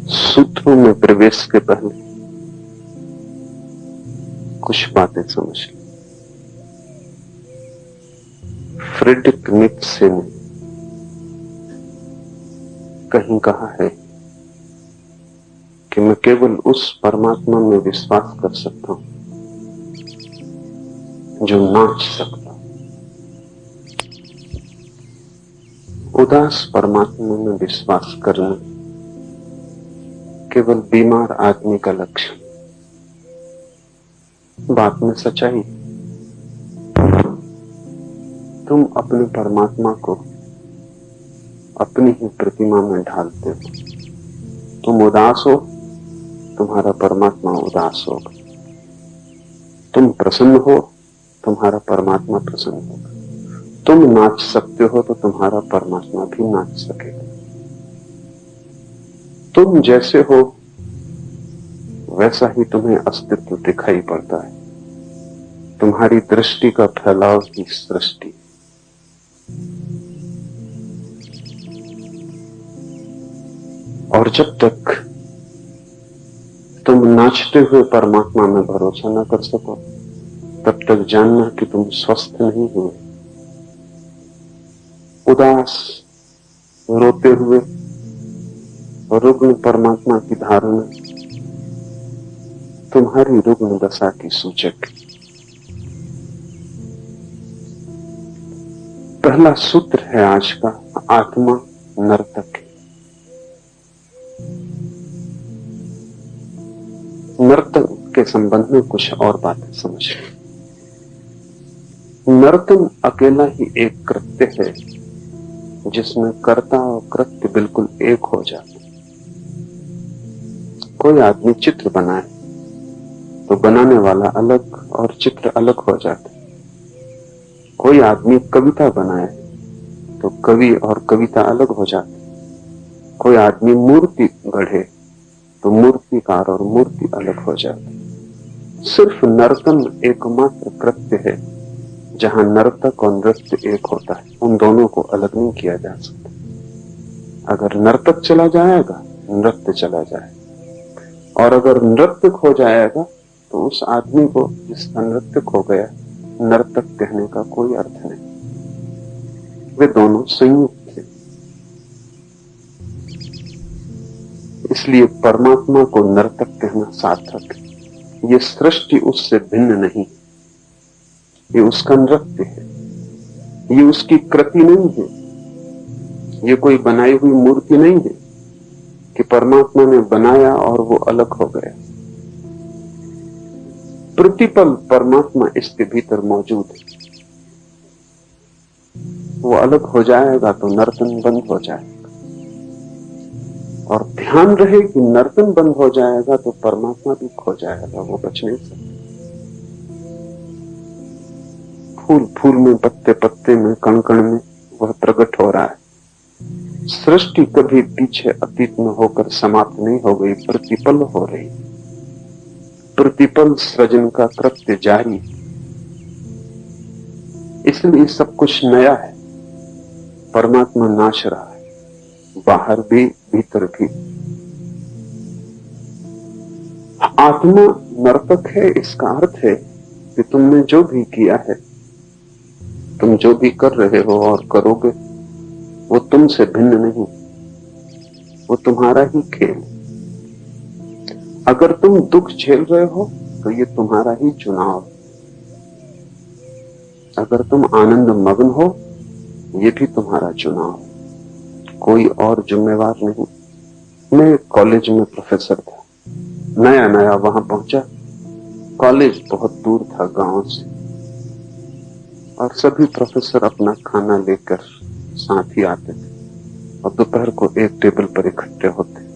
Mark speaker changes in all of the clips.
Speaker 1: सूत्रों में प्रवेश के पहले कुछ बातें समझ लें। फ्रेडरिक नीत्शे ने कहीं कहा है कि मैं केवल उस परमात्मा में विश्वास कर सकता हूं जो नाच सकता। उदास परमात्मा में विश्वास करना केवल बीमार आदमी का लक्षण। बात में सच्चाई। तुम अपने परमात्मा को अपनी ही प्रतिमा में ढालते हो। तुम उदास हो, तुम्हारा परमात्मा उदास होगा। तुम प्रसन्न हो, तुम्हारा परमात्मा प्रसन्न होगा। तुम नाच सकते हो तो तुम्हारा परमात्मा भी नाच सकेगा। तुम जैसे हो वैसा ही तुम्हें अस्तित्व दिखाई पड़ता है। तुम्हारी दृष्टि का फैलाव ही सृष्टि। और जब तक तुम नाचते हुए परमात्मा में भरोसा न कर सको तब तक जानना कि तुम स्वस्थ नहीं हुए। उदास रोते हुए रुग्ण परमात्मा की धारणा तुम्हारी रुग्ण दशा की सूचक। पहला सूत्र है आज का, आत्मा नर्तक है। नर्तन के संबंध में कुछ और बातें समझें। नर्तन अकेला ही एक कृत्य है जिसमें कर्ता और कृत्य बिल्कुल एक हो जाते। कोई आदमी चित्र बनाए तो बनाने वाला अलग और चित्र अलग हो जाता। कोई आदमी कविता बनाए तो कवि और कविता अलग हो जाती। कोई आदमी मूर्ति गढ़े तो मूर्तिकार और मूर्ति अलग हो जाती। सिर्फ नर्तन एकमात्र कृत्य है जहां नर्तक और नृत्य एक होता है। उन दोनों को अलग नहीं किया जा सकता। अगर नर्तक चला जाएगा, नृत्य चला जाएगा। और अगर नृत्य खो जाएगा तो उस आदमी को जिसका नृत्य खो गया, नर्तक कहने का कोई अर्थ नहीं। वे दोनों संयुक्त हैं। इसलिए परमात्मा को नर्तक कहना सार्थक है। ये सृष्टि उससे भिन्न नहीं, ये उसका नृत्य है, ये उसकी कृति नहीं है। ये कोई बनाई हुई मूर्ति नहीं है कि परमात्मा ने बनाया और वो अलग हो गया। प्रतिपल परमात्मा इसके भीतर मौजूद है। वो अलग हो जाएगा तो नर्तन बंद हो जाएगा। और ध्यान रहे कि नर्तन बंद हो जाएगा तो परमात्मा भी खो जाएगा, वो बच नहीं सकता। फूल फूल में, पत्ते पत्ते में, कण कण में वह प्रकट हो रहा है। सृष्टि कभी पीछे अतीत में होकर समाप्त नहीं हो गई, प्रतिपल हो रही। प्रतिपल सृजन का कृत्य जारी, इसलिए सब कुछ नया है। परमात्मा नाच रहा है, बाहर भी भीतर भी। आत्मा नर्तक है, इसका अर्थ है कि तुमने जो भी किया है, तुम जो भी कर रहे हो और करोगे, वो तुमसे भिन्न नहीं, वो तुम्हारा ही खेल। अगर तुम दुख झेल रहे हो तो ये तुम्हारा ही चुनाव। अगर तुम आनंद मग्न हो, ये भी तुम्हारा चुनाव, कोई और जिम्मेवार नहीं। मैं कॉलेज में प्रोफेसर था, नया नया वहां पहुंचा। कॉलेज बहुत दूर था गांव से, और सभी प्रोफेसर अपना खाना लेकर साथ ही आते थे और दोपहर को एक टेबल पर इकट्ठे होते।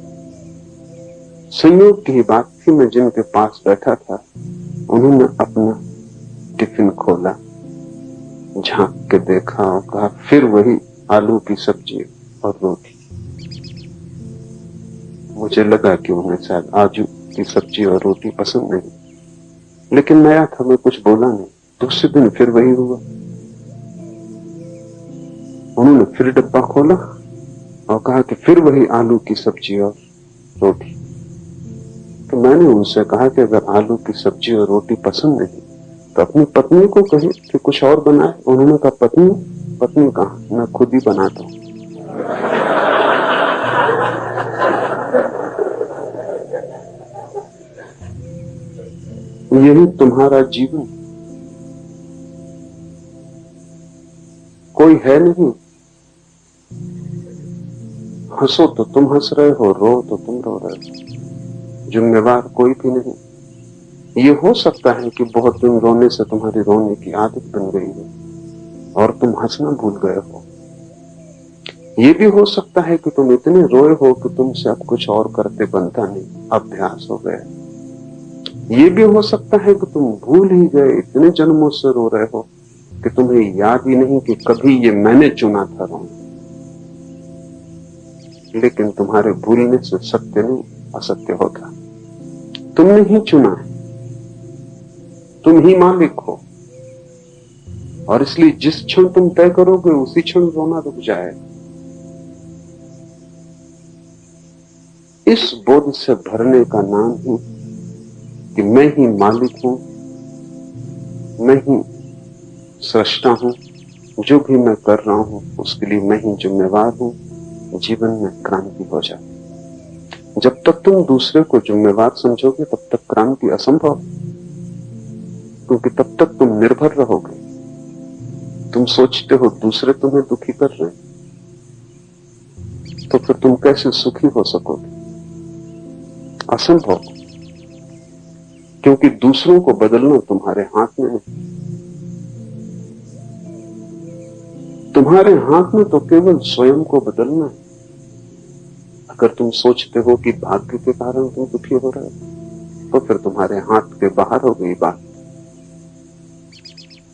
Speaker 1: संयोग की बात थी, मैं जिनके पास बैठा था उन्होंने अपना टिफिन खोला, झांक के देखा और कहा, फिर वही आलू की सब्जी और रोटी। मुझे लगा कि उन्हें शायद आलू की सब्जी और रोटी पसंद नहीं, लेकिन नया था, मैं कुछ बोला नहीं। दूसरे दिन फिर वही हुआ। उन्होंने फिर डब्बा खोला और कहा कि फिर वही आलू की सब्जी और रोटी। तो मैंने उनसे कहा कि अगर आलू की सब्जी और रोटी पसंद नहीं तो अपनी पत्नी को कहे कि कुछ और बनाए। उन्होंने कहा पत्नी पत्नी कहाँ, मैं खुद ही बनाता हूं। यही तुम्हारा जीवन, कोई है नहीं। हंसो तो तुम हंस रहे हो, रो तो तुम रो रहे हो, जिम्मेवार कोई भी नहीं। ये हो सकता है कि बहुत दिन रोने से तुम्हारी रोने की आदत बन गई हो और तुम हंसना भूल गए हो। ये भी हो सकता है कि तुम इतने रोए हो कि तुमसे अब कुछ और करते बनता नहीं, अभ्यास हो गया। ये भी हो सकता है कि तुम भूल ही गए, इतने जन्मों से रो रहे हो कि तुम्हें याद ही नहीं कि कभी ये मैंने चुना था रोना। लेकिन तुम्हारे भूलने से सत्य नहीं असत्य होता। तुमने ही चुना है, तुम ही मालिक हो, और इसलिए जिस क्षण तुम तय करोगे उसी क्षण रोना रुक जाए। इस बोध से भरने का नाम ही कि मैं ही मालिक हूं, मैं ही सृष्टा हूं, जो भी मैं कर रहा हूं उसके लिए मैं ही जिम्मेवार हूं। जीवन में क्रांति हो जाए। जब तक तुम दूसरे को जिम्मेवार समझोगे तब तक क्रांति असंभव, क्योंकि तब तक तुम निर्भर रहोगे। तुम सोचते हो दूसरे तुम्हें दुखी कर रहे हैं, तो फिर तुम कैसे सुखी हो सकोगे? असंभव, क्योंकि दूसरों को बदलना तुम्हारे हाथ में नहीं। तुम्हारे हाथ में तो केवल स्वयं को बदलना है। अगर तुम सोचते हो कि भाग्य के कारण तुम दुखी हो रहे हो तो फिर तुम्हारे हाथ के बाहर हो गई बात।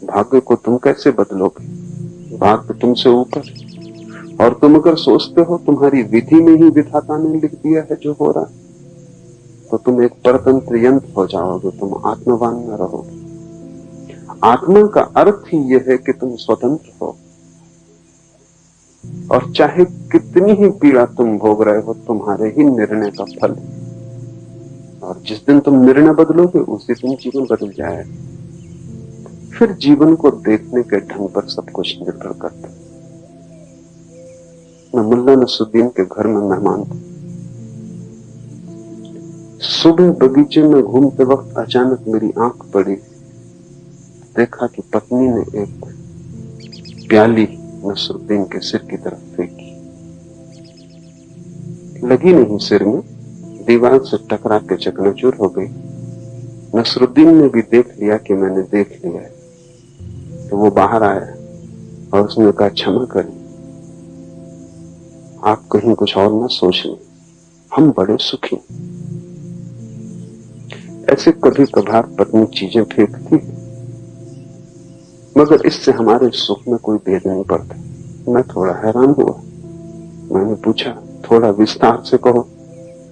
Speaker 1: भाग्य को तुम कैसे बदलोगे? भाग्य तुमसे ऊपर। और तुम अगर सोचते हो तुम्हारी विधि में ही विधाता ने लिख दिया है जो हो रहा है, तो तुम एक परतंत्र यंत्र हो जाओगे, तुम आत्मवान न रहोगे। आत्मा का अर्थ ही यह है कि तुम स्वतंत्र हो, और चाहे कितनी ही पीड़ा तुम भोग रहे हो तुम्हारे ही निर्णय का फल। और जिस दिन तुम निर्णय बदलोगे उसी दिन जीवन बदल जाएगा। फिर जीवन को देखने के ढंग पर सब कुछ निर्भर करता है। मैं मुल्ला नसरुद्दीन के घर में मेहमान था। सुबह बगीचे में घूमते वक्त अचानक मेरी आंख पड़ी, देखा कि पत्नी ने एक प्याली नसरुद्दीन के सिर की तरफ फेंकी। लगी नहीं सिर में, दीवार से टकरा के चकनाचूर हो गई। नसरुद्दीन ने भी देख लिया कि मैंने देख लिया है, तो वो बाहर आया और उसने कहा क्षमा करें, आप कहीं कुछ और ना सोच लें, हम बड़े सुखी। ऐसे कभी कभार पत्नी चीजें फेंकती है, मगर इससे हमारे सुख में कोई भेद नहीं पड़ता। मैं थोड़ा हैरान हुआ। मैंने पूछा थोड़ा विस्तार से कहो।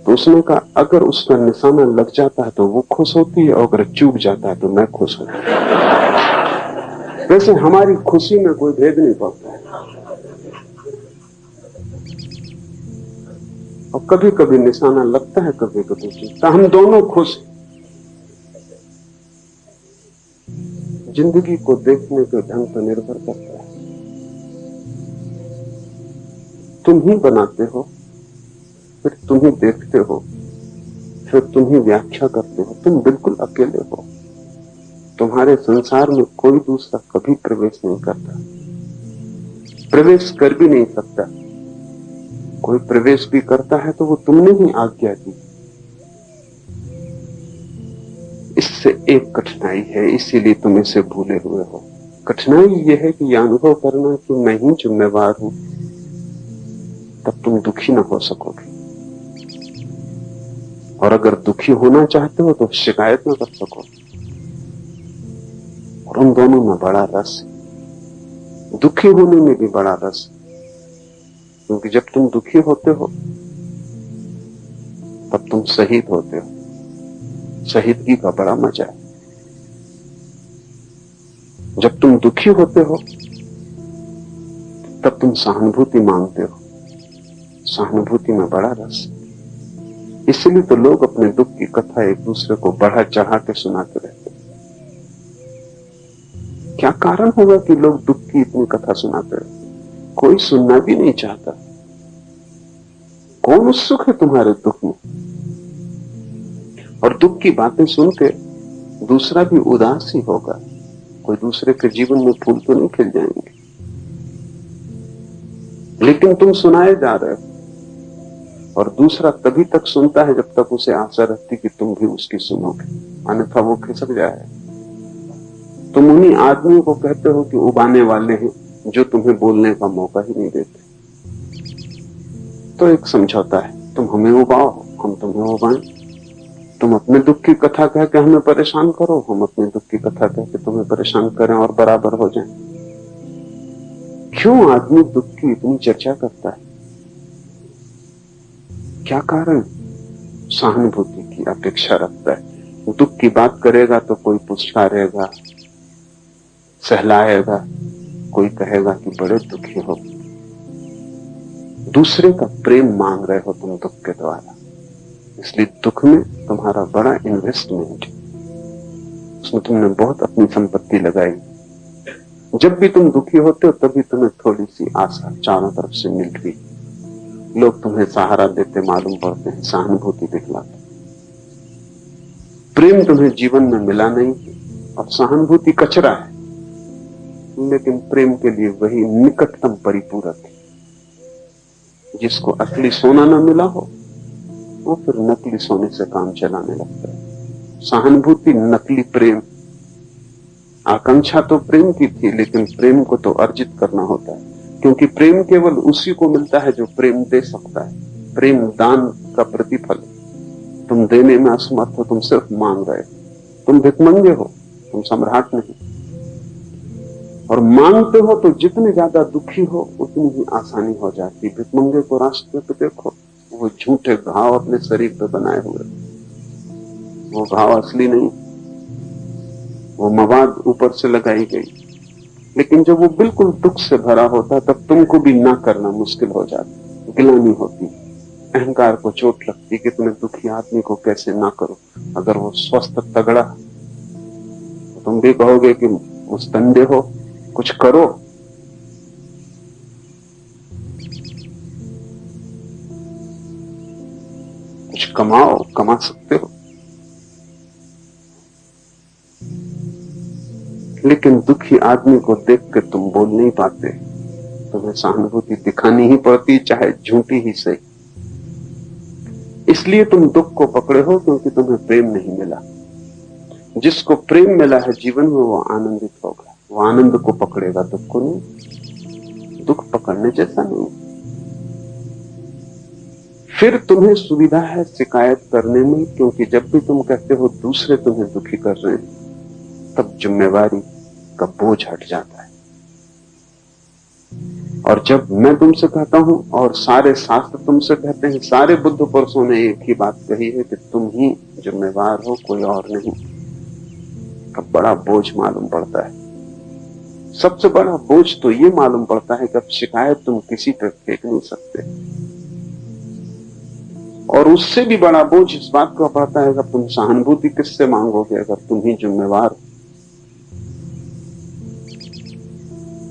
Speaker 1: तो उसने कहा अगर उसका निशाना लग जाता है तो वो खुश होती है, और अगर चूक जाता है तो मैं खुश होता हूं। वैसे हमारी खुशी में कोई भेद नहीं पड़ता है, और कभी कभी निशाना लगता है, कभी कभी चूकता, हम दोनों खुश। जिंदगी को देखने के ढंग पर निर्भर करता है। तुम ही बनाते हो, फिर तुम ही देखते हो, फिर तुम ही व्याख्या करते हो। तुम बिल्कुल अकेले हो। तुम्हारे संसार में कोई दूसरा कभी प्रवेश नहीं करता, प्रवेश कर भी नहीं सकता। कोई प्रवेश भी करता है तो वो तुमने ही आज्ञा दी। इससे एक कठिनाई है, इसीलिए तुम इसे भूले हुए हो। कठिनाई यह है कि यह अनुभव करना कि मैं ही जिम्मेवार हूं, तब तुम दुखी ना हो सकोगे। और अगर दुखी होना चाहते हो तो शिकायत ना कर सको। और उन दोनों में बड़ा रस है, दुखी होने में भी बड़ा रस है। क्योंकि जब तुम दुखी होते हो तब तुम शहीद होते हो। शहीदगी का बड़ा मजा है। जब तुम दुखी होते हो तब तुम सहानुभूति मांगते हो। सहानुभूति में बड़ा रस। इसलिए तो लोग अपने दुख की कथा एक दूसरे को बढ़ा चढ़ा के सुनाते रहते। क्या कारण होगा कि लोग दुख की इतनी कथा सुनाते रहते? कोई सुनना भी नहीं चाहता। कौन उत्सुक है तुम्हारे दुख में? और दुख की बातें सुन के दूसरा भी उदास ही होगा। कोई दूसरे के जीवन में फूल तो नहीं खिल जाएंगे। लेकिन तुम सुनाए जा रहे हो, और दूसरा तभी तक सुनता है जब तक उसे आशा रहती कि तुम भी उसकी सुनोगे, अन्यथा वो खिसक जाए। तुम उन्हीं आदमियों को कहते हो कि उबाने वाले हैं, जो तुम्हें बोलने का मौका ही नहीं देते। तो एक समझौता है, तुम हमें उबाओ, हम तुम्हें उबाएं। तुम अपने दुख की कथा कह के हमें परेशान करो, हम अपने दुख की कथा कह के तुम्हें परेशान करें और बराबर हो जाएं। क्यों आदमी दुख की इतनी चर्चा करता है? क्या कारण? सहानुभूति की अपेक्षा रखता है। दुख की बात करेगा तो कोई पुचकारेगा, सहलाएगा, कोई कहेगा कि बड़े दुखी हो। दूसरे का प्रेम मांग रहे हो तुम दुख के द्वारा, इसलिए दुख में तुम्हारा बड़ा इन्वेस्टमेंट है। उसमें तुमने बहुत अपनी संपत्ति लगाई। जब भी तुम दुखी होते हो तभी तुम्हें थोड़ी सी आशा चारों तरफ से मिल रही। लोग तुम्हें सहारा देते मालूम पड़ते हैं, सहानुभूति दिखलाते। प्रेम तुम्हें जीवन में मिला नहीं और सहानुभूति कचरा है, लेकिन प्रेम के लिए वही निकटतम परिपूरक है। जिसको असली सोना न मिला हो वो फिर नकली सोने से काम चलाने लगता है। सहानुभूति नकली प्रेम। आकांक्षा तो प्रेम की थी, लेकिन प्रेम को तो अर्जित करना होता है, क्योंकि प्रेम केवल उसी को मिलता है जो प्रेम दे सकता है। प्रेम दान का प्रतिफल। तुम देने में असमर्थ हो, तुम सिर्फ मांग रहे हो। तुम भिखमंगे हो, तुम सम्राट नहीं। और मांगते हो तो जितने ज्यादा दुखी हो उतनी ही आसानी हो जाती। भिखमंगे को रास्ते पे देखो, वो झूठे घाव अपने शरीर पे बनाए हुए, वो घाव असली नहीं, वो मवाद ऊपर से लगाई गई। लेकिन जब वो बिल्कुल दुख से भरा होता तब तुमको भी ना करना मुश्किल हो जाता। गिलानी होती, अहंकार को चोट लगती कि तुम्हें दुखी आदमी को कैसे ना करो। अगर वो स्वस्थ तगड़ा तो तुम भी कहोगे कि मुस्तंदे हो, कुछ करो। कुछ कमाओ, कमा सकते हो। लेकिन दुखी आदमी को देख के तुम बोल नहीं पाते। तुम्हें सहानुभूति दिखानी ही पड़ती, चाहे झूठी ही सही। इसलिए तुम दुख को पकड़े हो, क्योंकि तुम्हें प्रेम नहीं मिला। जिसको प्रेम मिला है जीवन में वो आनंदित होगा, वो आनंद को पकड़ेगा, दुख को नहीं। दुख पकड़ने जैसा नहीं। फिर तुम्हें सुविधा है शिकायत करने में, क्योंकि जब भी तुम कहते हो दूसरे तुम्हें दुखी कर रहे हैं, तब जिम्मेवारी का बोझ हट जाता है। और जब मैं तुमसे कहता हूं और सारे शास्त्र तुमसे कहते हैं, सारे बुद्ध पुरुषों ने एक ही बात कही है कि तुम ही जिम्मेवार हो, कोई और नहीं, तब बड़ा बोझ मालूम पड़ता है। सबसे बड़ा बोझ तो ये मालूम पड़ता है कि अब शिकायत तुम किसी पर फेंक नहीं सकते। और उससे भी बड़ा बोझ इस बात का पड़ता है कि तुम सहानुभूति किससे मांगोगे अगर तुम ही जिम्मेवार हो।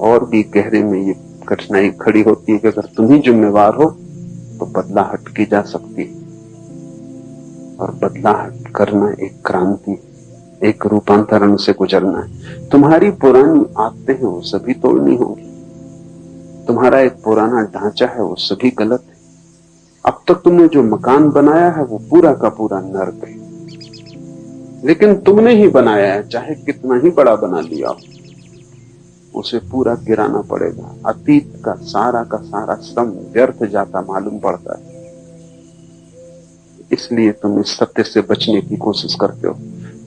Speaker 1: और भी गहरे में ये कठिनाई खड़ी होती है कि अगर तुम ही जिम्मेवार हो तो बदलाहट की जा सकती है। और बदलाहट करना एक क्रांति, एक रूपांतरण से गुजरना है। तुम्हारी पुरानी आदतें हैं वो सभी तोड़नी होंगी। तुम्हारा एक पुराना ढांचा है वो सभी गलत है। अब तक तुमने जो मकान बनाया है वो पूरा का पूरा नर्क है, लेकिन तुमने ही बनाया है, चाहे कितना ही बड़ा बना लिया हो, उसे पूरा गिराना पड़ेगा। अतीत का सारा श्रम व्यर्थ जाता मालूम पड़ता है। इसलिए तुम इस सत्य से बचने की कोशिश करते हो,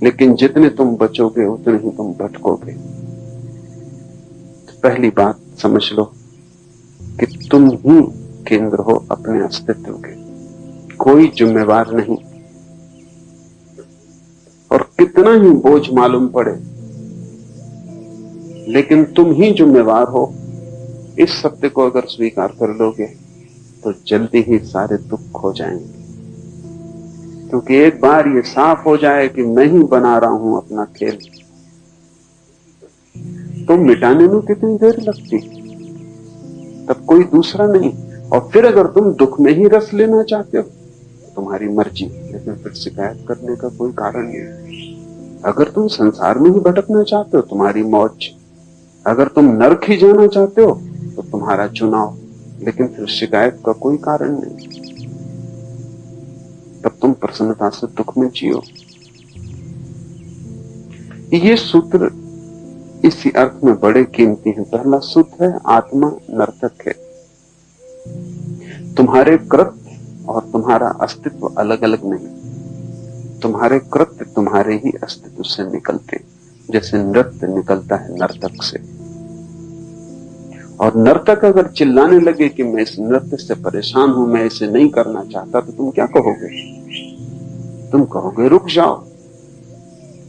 Speaker 1: लेकिन जितने तुम बचोगे उतने ही तुम भटकोगे। तो पहली बात समझ लो कि तुम ही केंद्र हो अपने अस्तित्व के, कोई जिम्मेवार नहीं। और कितना ही बोझ मालूम पड़े, लेकिन तुम ही जिम्मेवार हो, इस सत्य को अगर स्वीकार कर लोगे तो जल्दी ही सारे दुख खो जाएंगे। क्योंकि एक बार ये साफ हो जाए कि मैं ही बना रहा हूं अपना खेल, तो मिटाने में कितनी देर लगती, तब कोई दूसरा नहीं। और फिर अगर तुम दुख में ही रस लेना चाहते हो तुम्हारी मर्जी, लेकिन फिर शिकायत करने का कोई कारण नहीं। अगर तुम संसार में ही भटकना चाहते हो तुम्हारी मौज, अगर तुम नरक ही जाना चाहते हो तो तुम्हारा चुनाव, लेकिन फिर शिकायत का कोई कारण नहीं। तब तुम प्रसन्नता से दुख में जियो। ये सूत्र इसी अर्थ में बड़े कीमती हैं। पहला सूत्र है आत्मा नर्तक है। तुम्हारे कृत्य और तुम्हारा अस्तित्व अलग अलग नहीं, तुम्हारे कृत्य तुम्हारे ही अस्तित्व से निकलते, जैसे नृत्य निकलता है नर्तक से। और नर्तक अगर चिल्लाने लगे कि मैं इस नृत्य से परेशान हूं, मैं इसे नहीं करना चाहता, तो तुम क्या कहोगे? तुम कहोगे रुक जाओ,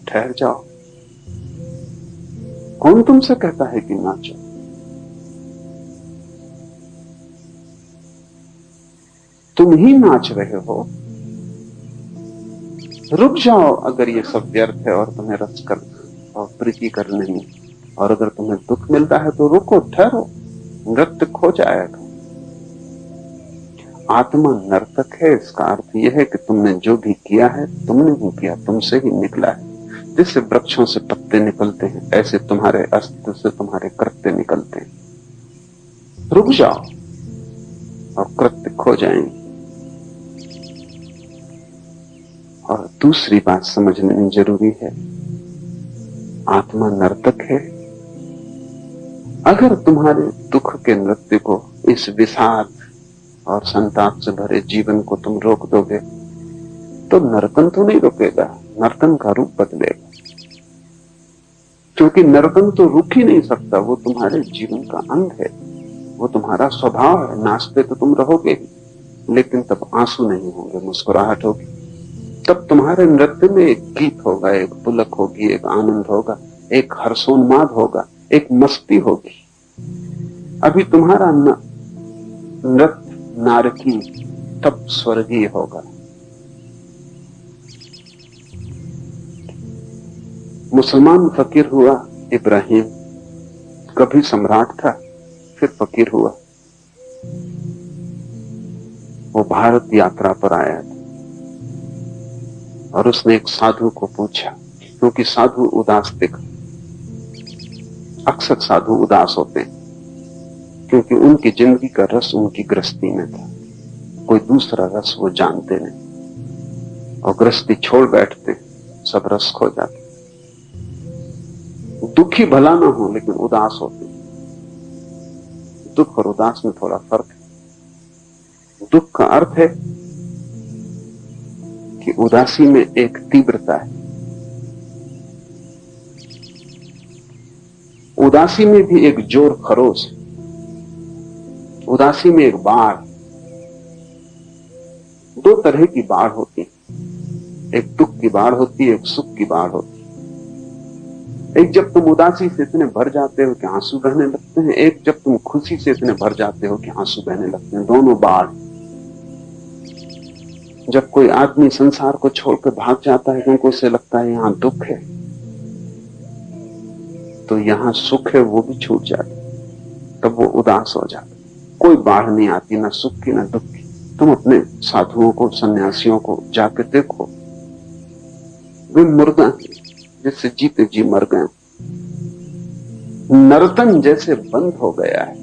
Speaker 1: ठहर जाओ। कौन तुमसे कहता है कि नाचो? तुम ही नाच रहे हो। रुक जाओ अगर ये सब व्यर्थ है और तुम्हें रस कर और प्रीति कर नहीं, और अगर तुम्हें दुख मिलता है तो रुको, ठहरो, नृत्य खो जाएगा। आत्मा नर्तक है, इसका अर्थ यह है कि तुमने जो भी किया है तुमने ही किया, तुमसे ही निकला है। जैसे वृक्षों से पत्ते निकलते हैं, ऐसे तुम्हारे अस्तित्व से तुम्हारे कृत्य निकलते हैं। रुक जाओ और कृत्य खो जाएंगे। और दूसरी बात समझनी जरूरी है, आत्मा नर्तक है। अगर तुम्हारे दुख के नृत्य को, इस विषाद और संताप से भरे जीवन को तुम रोक दोगे, तो नर्तन तो नहीं रुकेगा, नर्तन का रूप बदलेगा। क्योंकि नर्तन तो रुक ही नहीं सकता, वो तुम्हारे जीवन का अंग है, वो तुम्हारा स्वभाव है। नाचते तो तुम रहोगे ही, लेकिन तब आंसू नहीं होंगे, मुस्कुराहट होगी। तब तुम्हारे नृत्य में एक गीत होगा, एक पुलक होगी, एक आनंद होगा, एक हर्षोन्माद होगा, एक मस्ती होगी। अभी तुम्हारा नृत्य नारकी, तब स्वर्गीय होगा। मुसलमान फकीर हुआ इब्राहिम, कभी सम्राट था, फिर फकीर हुआ। वो भारत यात्रा पर आया था और उसने एक साधु को पूछा, क्योंकि साधु उदास दिखा। अक्सर साधु उदास होते हैं क्योंकि उनकी जिंदगी का रस उनकी गृहस्थी में था, कोई दूसरा रस वो जानते नहीं, और गृहस्थी छोड़ बैठते, सब रस खो जाते। दुखी भला ना हो लेकिन उदास होते। दुख और उदास में थोड़ा फर्क है। दुख का अर्थ है कि उदासी में एक तीव्रता है, उदासी में भी एक जोर खरोश है, उदासी में एक बाढ़। दो तरह की बाढ़ होती है, एक दुख की बाढ़ होती है, एक सुख की बाढ़ होती है। एक जब तुम उदासी से इतने भर जाते हो कि आंसू बहने लगते हैं, एक जब तुम खुशी से इतने भर जाते हो कि आंसू बहने लगते हैं। दोनों बाढ़। जब कोई आदमी संसार को छोड़कर भाग जाता है क्योंकि उसे लगता है यहां दुख है, तो यहां सुख है वो भी छूट जाता, तब वो उदास हो जाता। कोई बाढ़ नहीं आती, ना सुख की ना दुख की। तुम अपने साधुओं को, सन्यासियों को जाकर देखो, वे मुर्दा हैं जिससे जीते जी मर गए। नर्तन जैसे बंद हो गया है।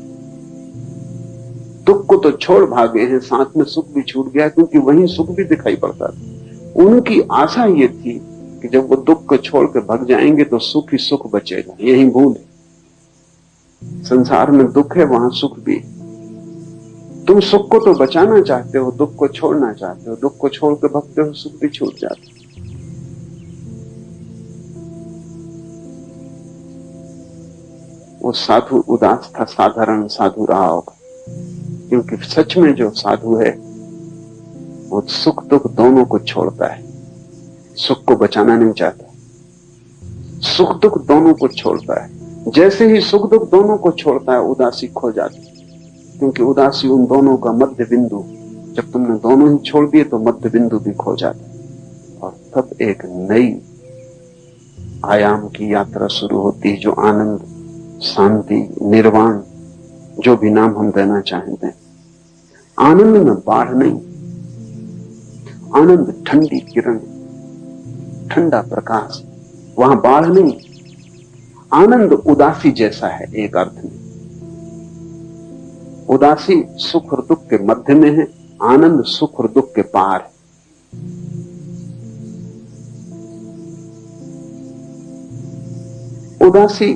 Speaker 1: दुख को तो छोड़ भागे हैं, साथ में सुख भी छूट गया, क्योंकि वहीं सुख भी दिखाई पड़ता था। उनकी आशा ये थी कि जब वो दुख को छोड़ के भाग जाएंगे तो सुख ही सुख बचेगा। यही भूल है। संसार में दुख है, वहां सुख भी। तुम सुख को तो बचाना चाहते हो, दुख को छोड़ना चाहते हो। दुख को छोड़ के भागते हो, सुख भी छूट जाता। वो साधु उदास था, साधारण साधु रहा होगा, क्योंकि सच में जो साधु है वो सुख दुख दोनों को छोड़ता है। सुख को बचाना नहीं चाहता, सुख दुख दोनों को छोड़ता है। जैसे ही सुख दुख दोनों को छोड़ता है, उदासी खो जाती, क्योंकि उदासी उन दोनों का मध्य बिंदु। जब तुमने दोनों ही छोड़ दिए तो मध्य बिंदु भी खो जाता। और तब एक नई आयाम की यात्रा शुरू होती है, जो आनंद, शांति, निर्वाण, जो भी नाम हम देना चाहते हैं। आनंद में बाढ़ नहीं, आनंद ठंडी किरण, ठंडा प्रकाश, वहां बाढ़ नहीं। आनंद उदासी जैसा है एक अर्थ में। उदासी सुख और दुख के मध्य में है, आनंद सुख और दुख के पार है। उदासी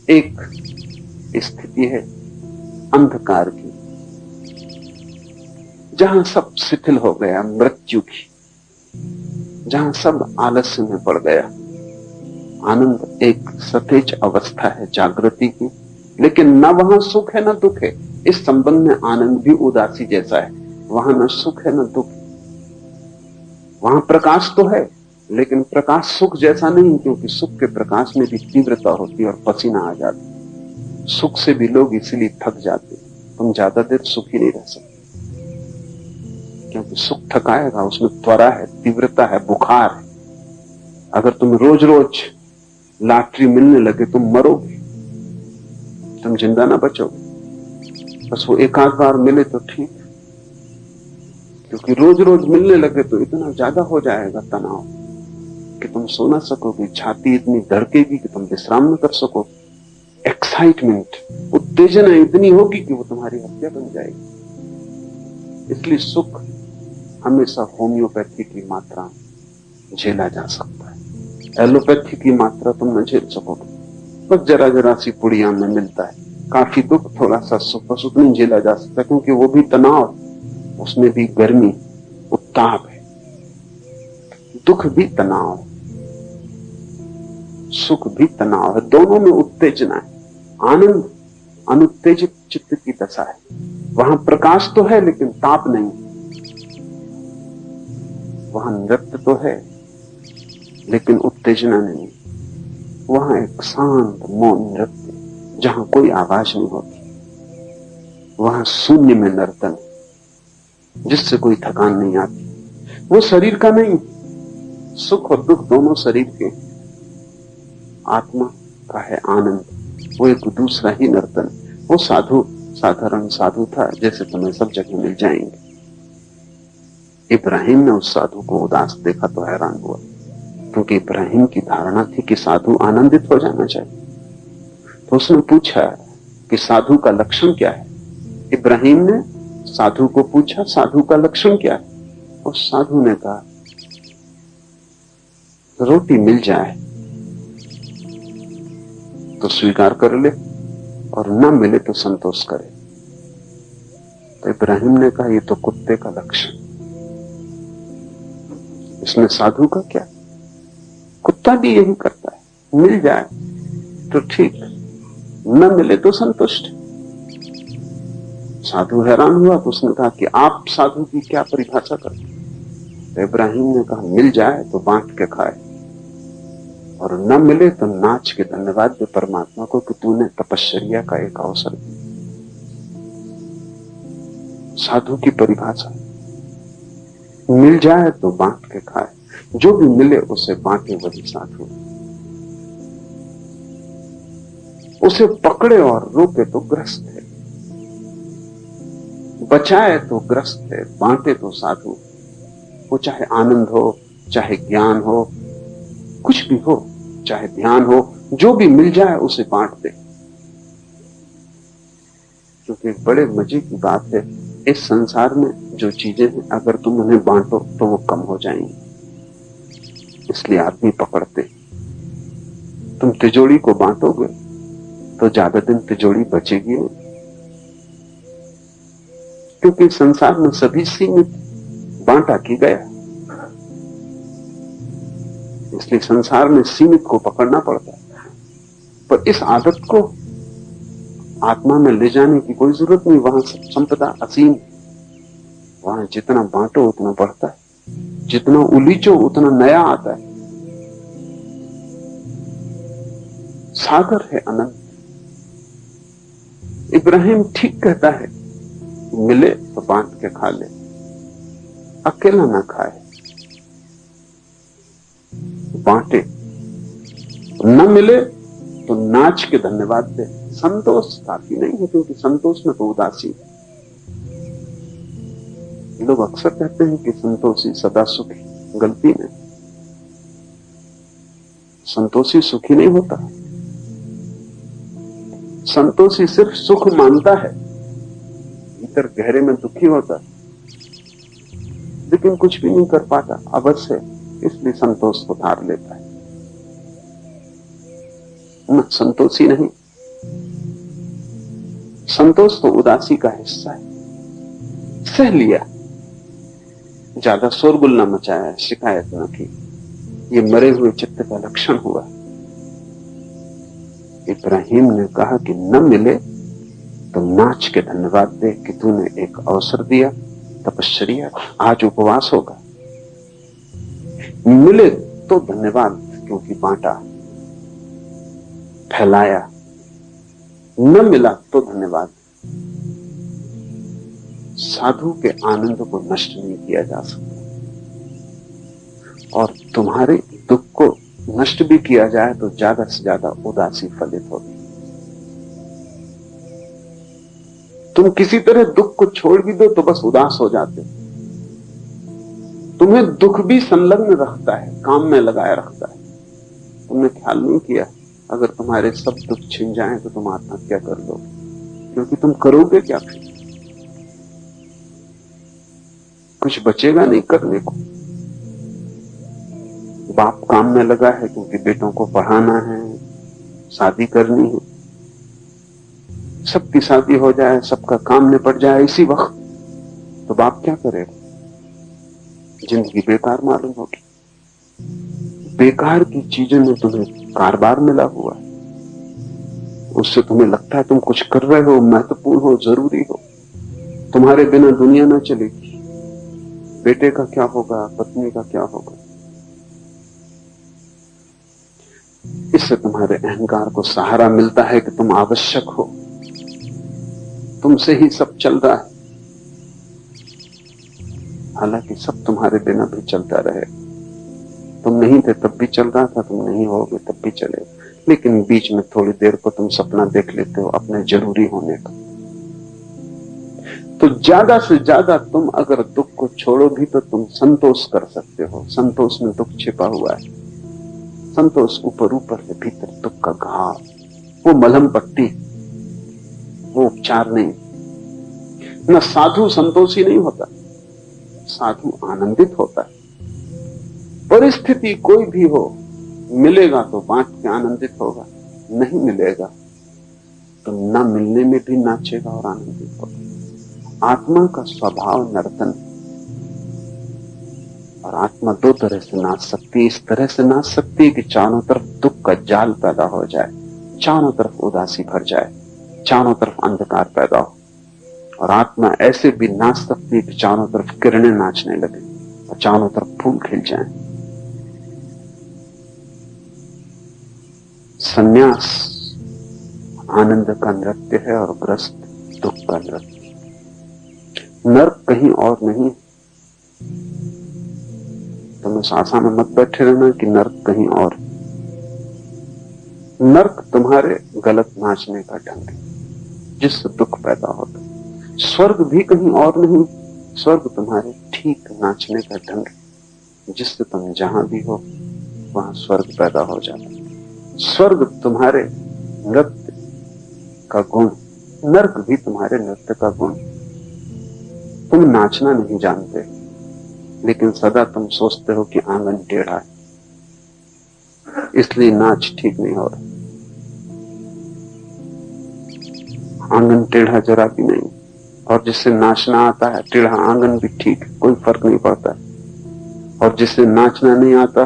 Speaker 1: एक स्थिति है अंधकार की, जहां सब शिथिल हो गया, मृत्यु की, जहां सब आलस्य में पड़ गया। आनंद एक सतेज अवस्था है जागृति की, लेकिन न वहां सुख है न दुख है। इस संबंध में आनंद भी उदासी जैसा है, वहां न सुख है न दुख। वहां प्रकाश तो है, लेकिन प्रकाश सुख जैसा नहीं, क्योंकि सुख के प्रकाश में भी तीव्रता होती है और पसीना आ जाता। सुख से भी लोग इसलिए थक जाते, तुम ज्यादा देर सुखी नहीं रह सकते, क्योंकि सुख थकाएगा, उसमें त्वरा है, तीव्रता है, बुखार है। अगर तुम रोज रोज लॉटरी मिलने लगे, तुम मरोगे, तुम जिंदा ना बचोगे। बस वो एक आध बार मिले तो ठीक, क्योंकि रोज रोज मिलने लगे तो इतना ज्यादा हो जाएगा तनाव कि तुम सो ना सकोगे, छाती इतनी धड़केगी कि तुम विश्राम न कर सको। एक्साइटमेंट, उत्तेजना इतनी होगी कि वो तुम्हारी हत्या बन जाएगी। इसलिए सुख हमेशा होम्योपैथी की मात्रा झेला जा सकता है। एलोपैथी की मात्रा तुम न झेल सकोगे, बस जरा जरा सी पुड़िया में मिलता है। काफी दुख, थोड़ा सा सुख, बस उतना झेला जा सकता है, क्योंकि वो भी तनाव, उसमें भी गर्मी, उत्ताप है। दुख भी तनाव, सुख भी तनाव है, दोनों में उत्तेजना है। आनंद अनुत्तेजित चित्त की दशा है, वहां प्रकाश तो है लेकिन ताप नहीं, वहां नृत्य तो है लेकिन उत्तेजना नहीं, वहां एक शांत मौन नृत्य, जहां कोई आवाज नहीं होती, वहां शून्य में नर्तन, जिससे कोई थकान नहीं आती। वो शरीर का नहीं, सुख और दुख दोनों शरीर के, आत्मा का है आनंद, वो एक दूसरा ही नर्तन। वो साधु साधारण साधु था, जैसे तुम्हें सब जगह मिल जाएंगे। इब्राहिम ने उस साधु को उदास देखा तो हैरान हुआ, क्योंकि इब्राहिम की धारणा थी कि साधु आनंदित हो जाना चाहिए। तो उसने पूछा कि साधु का लक्षण क्या है। इब्राहिम ने साधु को पूछा, साधु का लक्षण क्या है। और साधु ने कहा, रोटी मिल जाए तो स्वीकार कर ले, और न मिले तो संतोष करे। तो इब्राहिम ने कहा, ये तो कुत्ते का लक्षण, इसमें साधु का क्या। कुत्ता भी यही करता है, मिल जाए तो ठीक, न मिले तो संतुष्ट। साधु हैरान हुआ, तो उसने कहा कि आप साधु की क्या परिभाषा करते। तो इब्राहिम ने कहा, मिल जाए तो बांट के खाए, और न मिले तो नाच के धन्यवाद दे परमात्मा को कि तूने तपश्चर्या का एक अवसर दिया। साधु की परिभाषा, मिल जाए तो बांट के खाए, जो भी मिले उसे बांटे, वही साधु। उसे पकड़े और रोके तो ग्रस्त है, बचाए तो ग्रस्त है, बांटे तो साधु। वो चाहे आनंद हो, चाहे ज्ञान हो, कुछ भी हो, चाहे ध्यान हो, जो भी मिल जाए उसे बांट दे। क्योंकि बड़े मजे की बात है, इस संसार में जो चीजें हैं, अगर तुम उन्हें बांटो तो वो कम हो जाएंगी, इसलिए आदमी पकड़ते। तुम तिजोरी को बांटोगे तो ज्यादा दिन तिजोरी बचेगी नहीं, क्योंकि संसार में सभी सीमित, बांटा की गया, इसलिए संसार में सीमित को पकड़ना पड़ता है। पर इस आदत को आत्मा में ले जाने की कोई जरूरत नहीं, वहां संपदा असीम, वहां जितना बांटो उतना बढ़ता है, जितना उलीचो उतना नया आता है। सागर है अनंत। इब्राहिम ठीक कहता है, मिले तो बांट के खा ले, अकेला ना खाए, बांटे। न मिले तो नाच के धन्यवाद दे। संतोष काफी नहीं है, क्योंकि संतोष में तो उदासी है। लोग अक्सर कहते हैं कि संतोषी सदा सुखी। गलती नहीं, संतोषी सुखी नहीं होता। संतोषी सिर्फ सुख मानता है, भीतर गहरे में दुखी होता, लेकिन कुछ भी नहीं कर पाता, अवश्य इसलिए संतोष को धार लेता है। न संतोषी नहीं। संतोष तो उदासी का हिस्सा है। सह लिया, ज्यादा शोरगुल न मचाया, शिकायत न की। ये मरे हुए चित्त का लक्षण हुआ। इब्राहिम ने कहा कि न मिले तो नाच के धन्यवाद दे कि तूने एक अवसर दिया, तपश्चर्या, आज उपवास होगा। मिले तो धन्यवाद, क्योंकि बांटा, फैलाया। न मिला तो धन्यवाद। साधु के आनंद को नष्ट नहीं किया जा सकता, और तुम्हारे दुख को नष्ट भी किया जाए तो ज्यादा से ज्यादा उदासी फलित होगी। तुम किसी तरह दुख को छोड़ भी दो तो बस उदास हो जाते। तुम्हें दुख भी संलग्न रखता है, काम में लगाए रखता है। तुमने ख्याल नहीं किया, अगर तुम्हारे सब दुख छिन जाएं तो तुम आत्महत्या कर लोगे, क्योंकि तुम करोगे क्या फिर? कुछ बचेगा नहीं करने को। बाप काम में लगा है क्योंकि बेटों को पढ़ाना है, शादी करनी है। सबकी शादी हो जाए, सबका काम निपट जाए इसी वक्त, तो बाप क्या करेगा? जिंदगी बेकार मालूम होगी। बेकार की चीजों में तुम्हें कारोबार मिला हुआ है, उससे तुम्हें लगता है तुम कुछ कर रहे हो, महत्वपूर्ण हो, जरूरी हो। तुम्हारे बिना दुनिया ना चलेगी। बेटे का क्या होगा, पत्नी का क्या होगा? इससे तुम्हारे अहंकार को सहारा मिलता है कि तुम आवश्यक हो, तुमसे ही सब चल रहा है। हालांकि सब तुम्हारे बिना भी चलता रहे। तुम नहीं थे तब भी चल रहा था, तुम नहीं होगे तब भी चलेगा, लेकिन बीच में थोड़ी देर को तुम सपना देख लेते हो अपने जरूरी होने का। तो ज्यादा से ज्यादा तुम अगर दुख को छोड़ो भी तो तुम संतोष कर सकते हो। संतोष में दुख छिपा हुआ है। संतोष ऊपर ऊपर से, भीतर दुख का घाव, वो मलहम पट्टी, वो उपचार नहीं। न साधु संतोषी नहीं होता, साधु आनंदित होता है। परिस्थिति कोई भी हो, मिलेगा तो बांट के आनंदित होगा, नहीं मिलेगा तो न मिलने में भी नाचेगा और आनंदित होगा। आत्मा का स्वभाव नर्तन, और आत्मा दो तरह से नाच सकती है। इस तरह से नाच सकती है कि चारों तरफ दुख का जाल पैदा हो जाए, चारों तरफ उदासी भर जाए, चारों तरफ अंधकार पैदा हो। और आत्मा ऐसे भी नाच सकती है कि चारों तरफ किरणें नाचने लगे और चारों तरफ फूल खिल जाएं। संन्यास आनंद का नृत्य है और ग्रस्त दुख का नृत्य। नर्क कहीं और नहीं। तुम इस आशा में मत बैठे रहना कि नर्क कहीं और। नर्क तुम्हारे गलत नाचने का ढंग है, जिससे दुख पैदा होता है। स्वर्ग भी कहीं और नहीं, स्वर्ग तुम्हारे ठीक नाचने का ढंग है, जिससे तुम जहां भी हो वहां स्वर्ग पैदा हो जाता है। स्वर्ग तुम्हारे नृत्य का गुण, नर्क भी तुम्हारे नृत्य का गुण। तुम नाचना नहीं जानते, लेकिन सदा तुम सोचते हो कि आंगन टेढ़ा है, इसलिए नाच ठीक नहीं हो रहा। आंगन टेढ़ा जरा भी नहीं, और जिससे नाचना आता है, टेढ़ा आंगन भी ठीक, कोई फर्क नहीं पड़ता। और जिससे नाचना नहीं आता,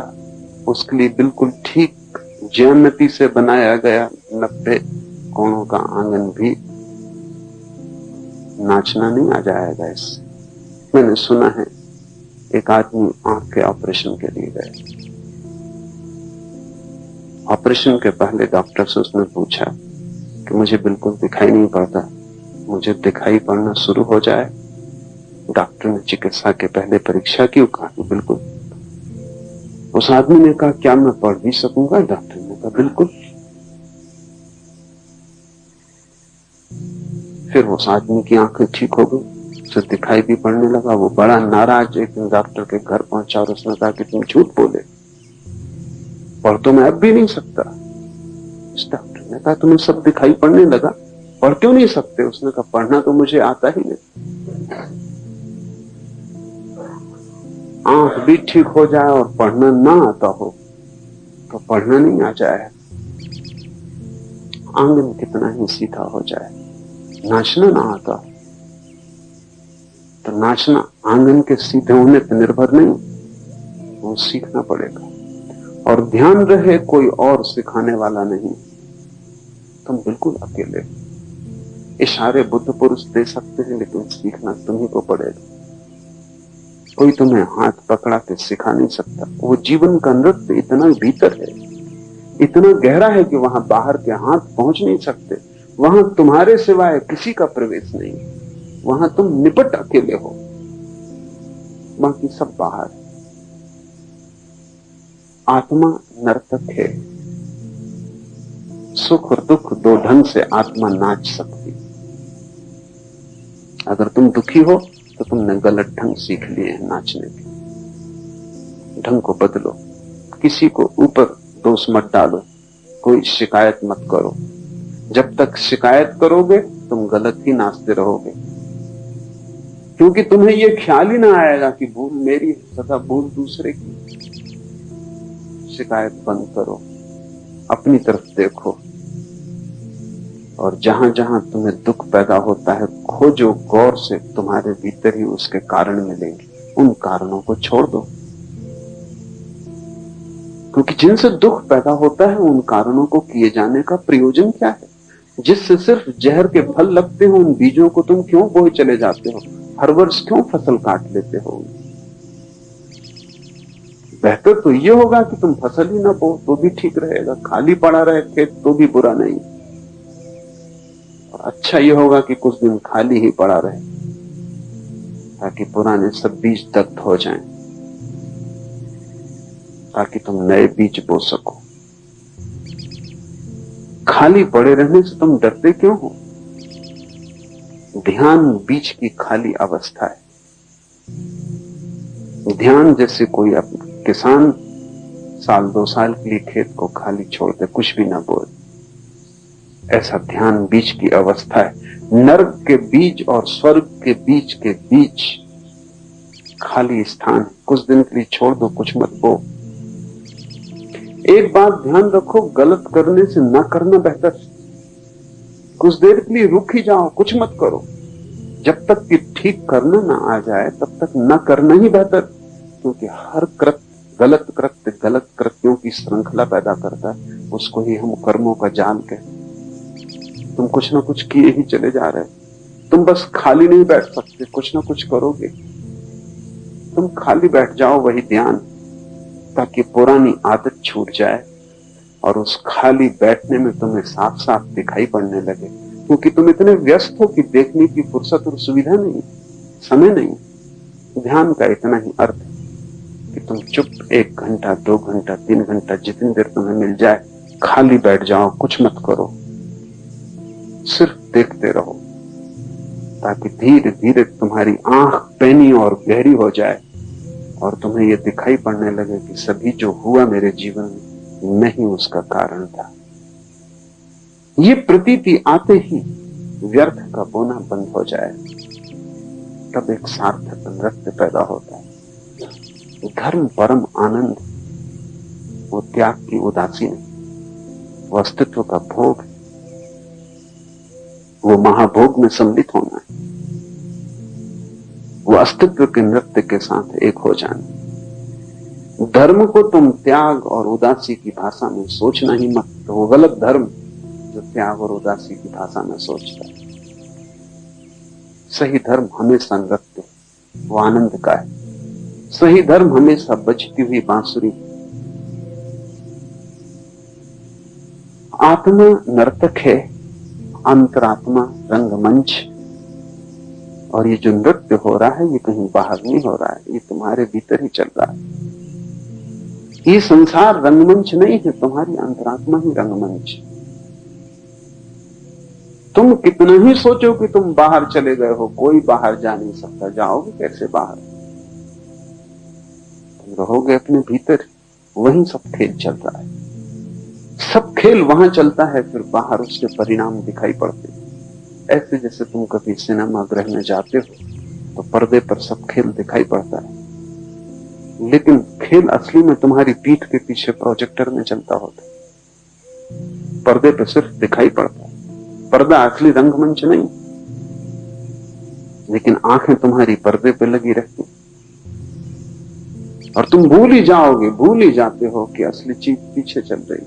Speaker 1: उसके लिए बिल्कुल ठीक ज्यामिति से बनाया गया 90 कोणों का आंगन भी नाचना नहीं आ जाएगा इससे। मैंने सुना है एक आदमी आंख के ऑपरेशन के लिए गए। ऑपरेशन के पहले डॉक्टर से उसने पूछा कि मुझे बिल्कुल दिखाई नहीं पड़ता, मुझे दिखाई पड़ना शुरू हो जाए डॉक्टर ने चिकित्सा के पहले परीक्षा की, कहा कि बिल्कुल। उस आदमी ने कहा क्या मैं पढ़ भी सकूंगा? डॉक्टर ने कहा बिल्कुल। फिर उस आदमी की आंखें ठीक हो गई, उसे दिखाई भी पड़ने लगा। वो बड़ा नाराज एक दिन डॉक्टर के घर पहुंचा और उसने कहा कि तुम झूठ बोले, पढ़ तो मैं अब भी नहीं सकता। उस डॉक्टर ने कहा तुम्हें सब दिखाई पड़ने लगा, पढ़ क्यों नहीं सकते? उसने कहा पढ़ना तो मुझे आता ही नहीं। आंख भी ठीक हो जाए और पढ़ना ना आता हो तो पढ़ना नहीं आ जाए। आंगन कितना ही सीधा हो जाए, नाचना ना आता तो नाचना आंगन के सीधे होने पर निर्भर नहीं, वो सीखना पड़ेगा। और ध्यान रहे कोई और सिखाने वाला नहीं, तुम बिल्कुल अकेले। इशारे बुद्ध पुरुष दे सकते हैं लेकिन सीखना तुम्ही को पड़ेगा। कोई तुम्हें हाथ पकड़ा के सिखा नहीं सकता। वो जीवन का नृत्य इतना भीतर है, इतना गहरा है कि वहां बाहर के हाथ पहुंच नहीं सकते। वहां तुम्हारे सिवाय किसी का प्रवेश नहीं। वहां तुम निपट अकेले हो, बाकी सब बाहर। आत्मा नर्तक है। सुख और दुख दो ढंग से आत्मा नाच सकती। अगर तुम दुखी हो तो तुमने गलत ढंग सीख लिए हैं नाचने के। ढंग को बदलो, किसी को ऊपर दोष मत डालो, कोई शिकायत मत करो। जब तक शिकायत करोगे तुम गलत ही नाचते रहोगे, क्योंकि तुम्हें यह ख्याल ही ना आएगा कि भूल मेरी तथा भूल दूसरे की। शिकायत बंद करो, अपनी तरफ देखो, और जहां जहां तुम्हें दुख पैदा होता है खोजो गौर से, तुम्हारे भीतर ही उसके कारण मिलेंगे। उन कारणों को छोड़ दो, क्योंकि जिनसे दुख पैदा होता है उन कारणों को किए जाने का प्रयोजन क्या है? जिससे सिर्फ जहर के फल लगते हो उन बीजों को तुम क्यों बोए चले जाते हो? हर वर्ष क्यों फसल काट लेते हो? बेहतर तो यह होगा कि तुम फसल ही ना बो तो भी ठीक रहेगा, खाली पड़ा रहे खेत तो भी बुरा नहीं। और अच्छा यह होगा कि कुछ दिन खाली ही पड़ा रहे, ताकि पुराने सब बीज दग्ध हो जाएं, ताकि तुम नए बीज बो सको। खाली पड़े रहने से तुम डरते क्यों हो? ध्यान बीज की खाली अवस्था है। ध्यान जैसे कोई किसान साल 2 साल के लिए खेत को खाली छोड़ दे, कुछ भी ना बोले, ऐसा ध्यान बीज की अवस्था है। नर्क के बीज और स्वर्ग के बीज खाली स्थान, कुछ दिन के लिए छोड़ दो, कुछ मत बो। एक बात ध्यान रखो, गलत करने से ना करना बेहतर। कुछ देर के लिए रुक ही जाओ, कुछ मत करो। जब तक कि ठीक करना ना आ जाए तब तक न करना ही बेहतर, क्योंकि हर कृत्य गलत कृत्यों की श्रृंखला पैदा करता है। उसको ही हम कर्मों का जाल कहते। तुम कुछ ना कुछ किए ही चले जा रहे, तुम बस खाली नहीं बैठ सकते, कुछ ना कुछ करोगे। तुम खाली बैठ जाओ, वही ध्यान, ताकि पुरानी आदत छूट जाए और उस खाली बैठने में तुम्हें साफ साफ दिखाई पड़ने लगे, क्योंकि तुम इतने व्यस्त हो कि देखने की फुर्सत और सुविधा नहीं, समय नहीं। ध्यान का इतना ही अर्थ है कि तुम चुप 1 घंटा 2 घंटा 3 घंटा जितनी देर तुम्हें मिल जाए खाली बैठ जाओ, कुछ मत करो, सिर्फ देखते रहो, ताकि धीरे धीरे तुम्हारी आंख पैनी और गहरी हो जाए और तुम्हें यह दिखाई पड़ने लगे कि सभी जो हुआ मेरे जीवन में मैं ही उसका कारण था। ये प्रतीति आते ही व्यर्थ का बोना बंद हो जाए, तब एक सार्थक नृत्य पैदा होता है। धर्म परम आनंद, वो त्याग की उदासी नहीं, वो अस्तित्व का भोग, वो महाभोग में सम्मिलित होना है, वो अस्तित्व के नृत्य के साथ एक हो जाना। धर्म को तुम त्याग और उदासी की भाषा में सोचना ही मत, तो वो गलत धर्म जो त्याग और उदासी की भाषा में सोचता है। सही धर्म हमेशा नृत्य, वो आनंद का है। सही धर्म हमेशा बजती हुई बांसुरी। आत्मा नर्तक है, अंतरात्मा रंगमंच। और ये जो नृत्य हो रहा है ये कहीं बाहर नहीं हो रहा है, ये तुम्हारे भीतर ही चल रहा है। ये संसार रंगमंच नहीं है, तुम्हारी अंतरात्मा ही रंगमंच। तुम कितना ही सोचो कि तुम बाहर चले गए हो, कोई बाहर जा नहीं सकता। जाओगे कैसे बाहर? तुम रहोगे अपने भीतर, वहीं सब खेल चल रहा है। सब खेल वहां चलता है, फिर बाहर उसके परिणाम दिखाई पड़ते हैं। ऐसे जैसे तुम कभी सिनेमा गृह में जाते हो तो पर्दे पर सब खेल दिखाई पड़ता है, लेकिन खेल असली में तुम्हारी पीठ के पीछे प्रोजेक्टर में चलता होता है। पर्दे पर सिर्फ दिखाई पड़ता है, पर्दा असली रंगमंच नहीं, लेकिन आंखें तुम्हारी पर्दे पे लगी रहती और तुम भूल ही जाओगे, भूल ही जाते हो कि असली चीज पीछे चल रही।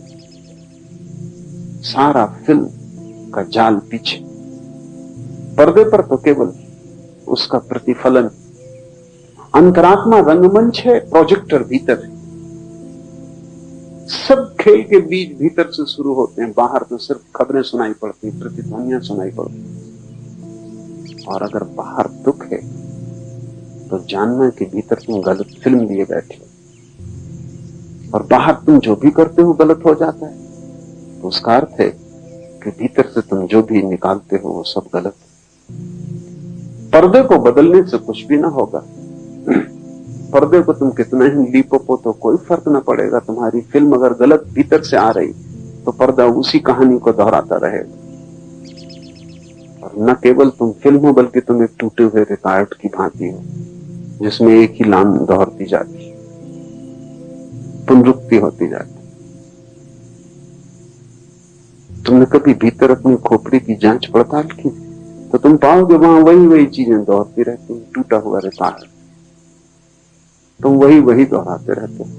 Speaker 1: सारा फिल्म का जाल पीछे, पर्दे पर तो केवल उसका प्रतिफलन। अंतरात्मा रंगमंच है, प्रोजेक्टर भीतर है। सब खेल के बीज भीतर से शुरू होते हैं, बाहर तो सिर्फ खबरें सुनाई पड़ती, प्रतिध्वनियां सुनाई पड़ती। और अगर बाहर दुख है तो जानना कि भीतर तुम गलत फिल्म लिए बैठे हो, और बाहर तुम जो भी करते हो गलत हो जाता है, तो उसका अर्थ है कि भीतर से तुम जो भी निकालते हो वो सब गलत है। पर्दे को बदलने से कुछ भी ना होगा। पर्दे को तुम कितना ही लीपो तो कोई फर्क ना पड़ेगा। तुम्हारी फिल्म अगर गलत भीतर से आ रही तो पर्दा उसी कहानी को दोहराता रहेगा। और न केवल तुम फिल्म हो, बल्कि तुम एक टूटे हुए रिकॉर्ड की भांति हो, जिसमें एक ही लाइन दोहरती जाती, पुनरुक्ति होती जाती। तुमने कभी भीतर अपनी खोपड़ी की जांच पड़ताल की तो तुम पाओगे वहां वही वही चीजें दोहरती रहती हैं। टूटा हुआ रिकॉर्ड, तुम वही वही दोहराते रहते हो,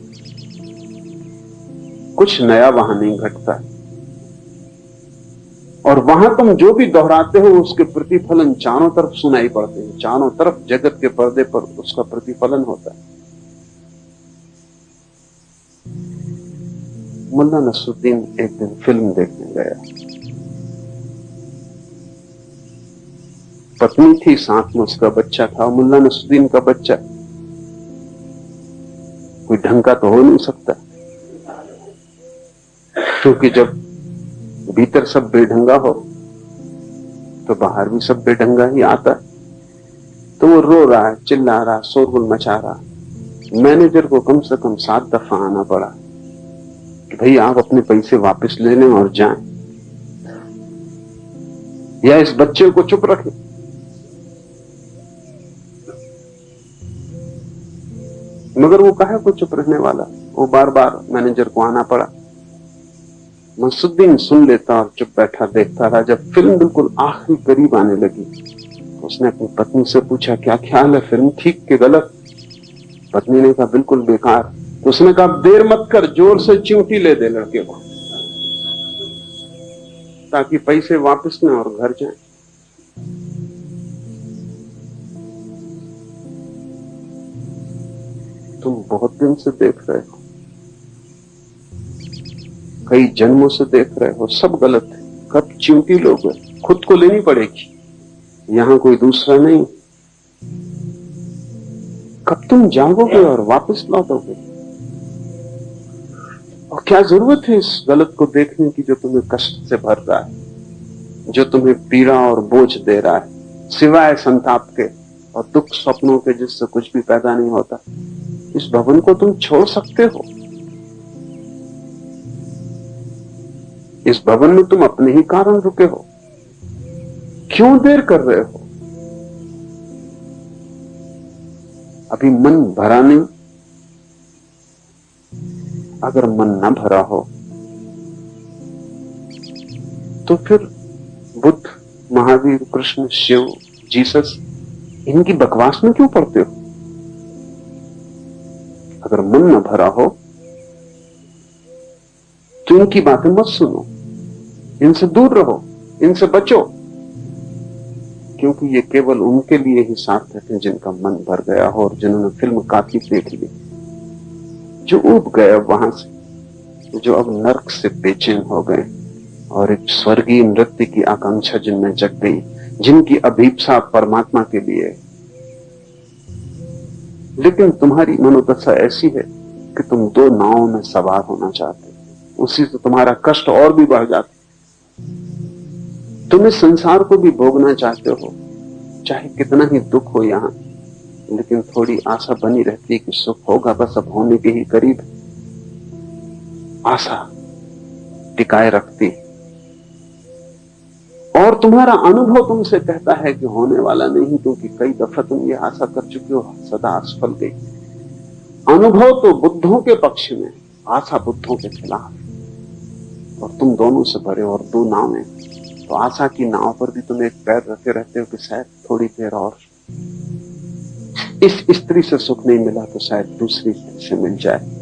Speaker 1: कुछ नया वहां नहीं घटता। और वहां तुम जो भी दोहराते हो उसके प्रतिफलन चारों तरफ सुनाई पड़ते हैं, चारों तरफ जगत के पर्दे पर उसका प्रतिफलन होता है। मुल्ला नसरुद्दीन एक दिन फिल्म देखने गया, पत्नी थी, साथ में उसका बच्चा था। मुल्ला नसरुद्दीन का बच्चा कोई ढंग का तो हो नहीं सकता, क्योंकि जब भीतर सब बेढंगा हो तो बाहर भी सब बेढंगा ही आता है। तो वो रो रहा है, चिल्ला रहा, शोरगुल मचा रहा। मैनेजर को कम से कम 7 दफा आना पड़ा कि भाई आप अपने पैसे वापस ले लें और जाएं, या इस बच्चे को चुप रखें। मगर वो काहे को चुप रहने वाला, वो बार बार मैनेजर को आना पड़ा। नसरुद्दीन सुन लेता और चुप बैठा देखता रहा। जब फिल्म बिल्कुल आखिरी करीब आने लगी तो उसने अपनी पत्नी से पूछा, क्या ख्याल है, फिल्म ठीक के गलत? पत्नी ने कहा, बिल्कुल बेकार। तो उसने कहा, देर मत कर, जोर से चिमटी ले दे लड़के को, ताकि पैसे वापस लें और घर जाएं। तुम बहुत दिन से देख रहे हो, कई जन्मों से देख रहे हो, सब गलत है। कब चिमटी लोगे? खुद को लेनी पड़ेगी, यहां कोई दूसरा नहीं। कब तुम जागोगे और वापस लौटोगे? और क्या जरूरत है इस गलत को देखने की जो तुम्हें कष्ट से भर रहा है, जो तुम्हें पीड़ा और बोझ दे रहा है, सिवाय संताप के और दुख स्वप्नों के, जिससे कुछ भी पैदा नहीं होता। इस भवन को तुम छोड़ सकते हो। इस भवन में तुम अपने ही कारण रुके हो, क्यों देर कर रहे हो? अभी मन भरा नहीं। अगर मन न भरा हो तो फिर बुद्ध, महावीर, कृष्ण, शिव, जीसस, इनकी बकवास में क्यों पढ़ते हो? अगर मन न भरा हो तो इनकी बातें मत सुनो, इनसे दूर रहो, इनसे बचो, क्योंकि ये केवल उनके लिए ही सार्थक है जिनका मन भर गया हो और जिन्होंने फिल्म काफी देख ली, जो उब गए वहां से, जो अब नर्क से बेचैन हो गए और एक स्वर्गीय नृत्य की आकांक्षा जिनमें जग गई, जिनकी अभीप्सा परमात्मा के लिए है। लेकिन तुम्हारी मनोदशा ऐसी है कि तुम दो नावों में सवार होना चाहते हो, उसी से तुम्हारा कष्ट और भी बढ़ जाता। तुम इस संसार को भी भोगना चाहते हो, चाहे कितना ही दुख हो यहां, लेकिन थोड़ी आशा बनी रहती है कि सुख होगा, बस अब होने के ही करीब। आशा टिकाए रखती, और तुम्हारा अनुभव तुमसे कहता है कि होने वाला नहीं, क्योंकि कई दफा तुम ये आशा कर चुके हो, सदा असफल गई। अनुभव तो बुद्धों के पक्ष में, आशा बुद्धों के खिलाफ, और तुम दोनों से भरे और दो नावें। तो आशा की नाव पर भी तुम एक पैर रखे रहते हो कि शायद थोड़ी देर और, इस स्त्री से सुख नहीं मिला तो शायद दूसरी स्त्री से मिल जाए,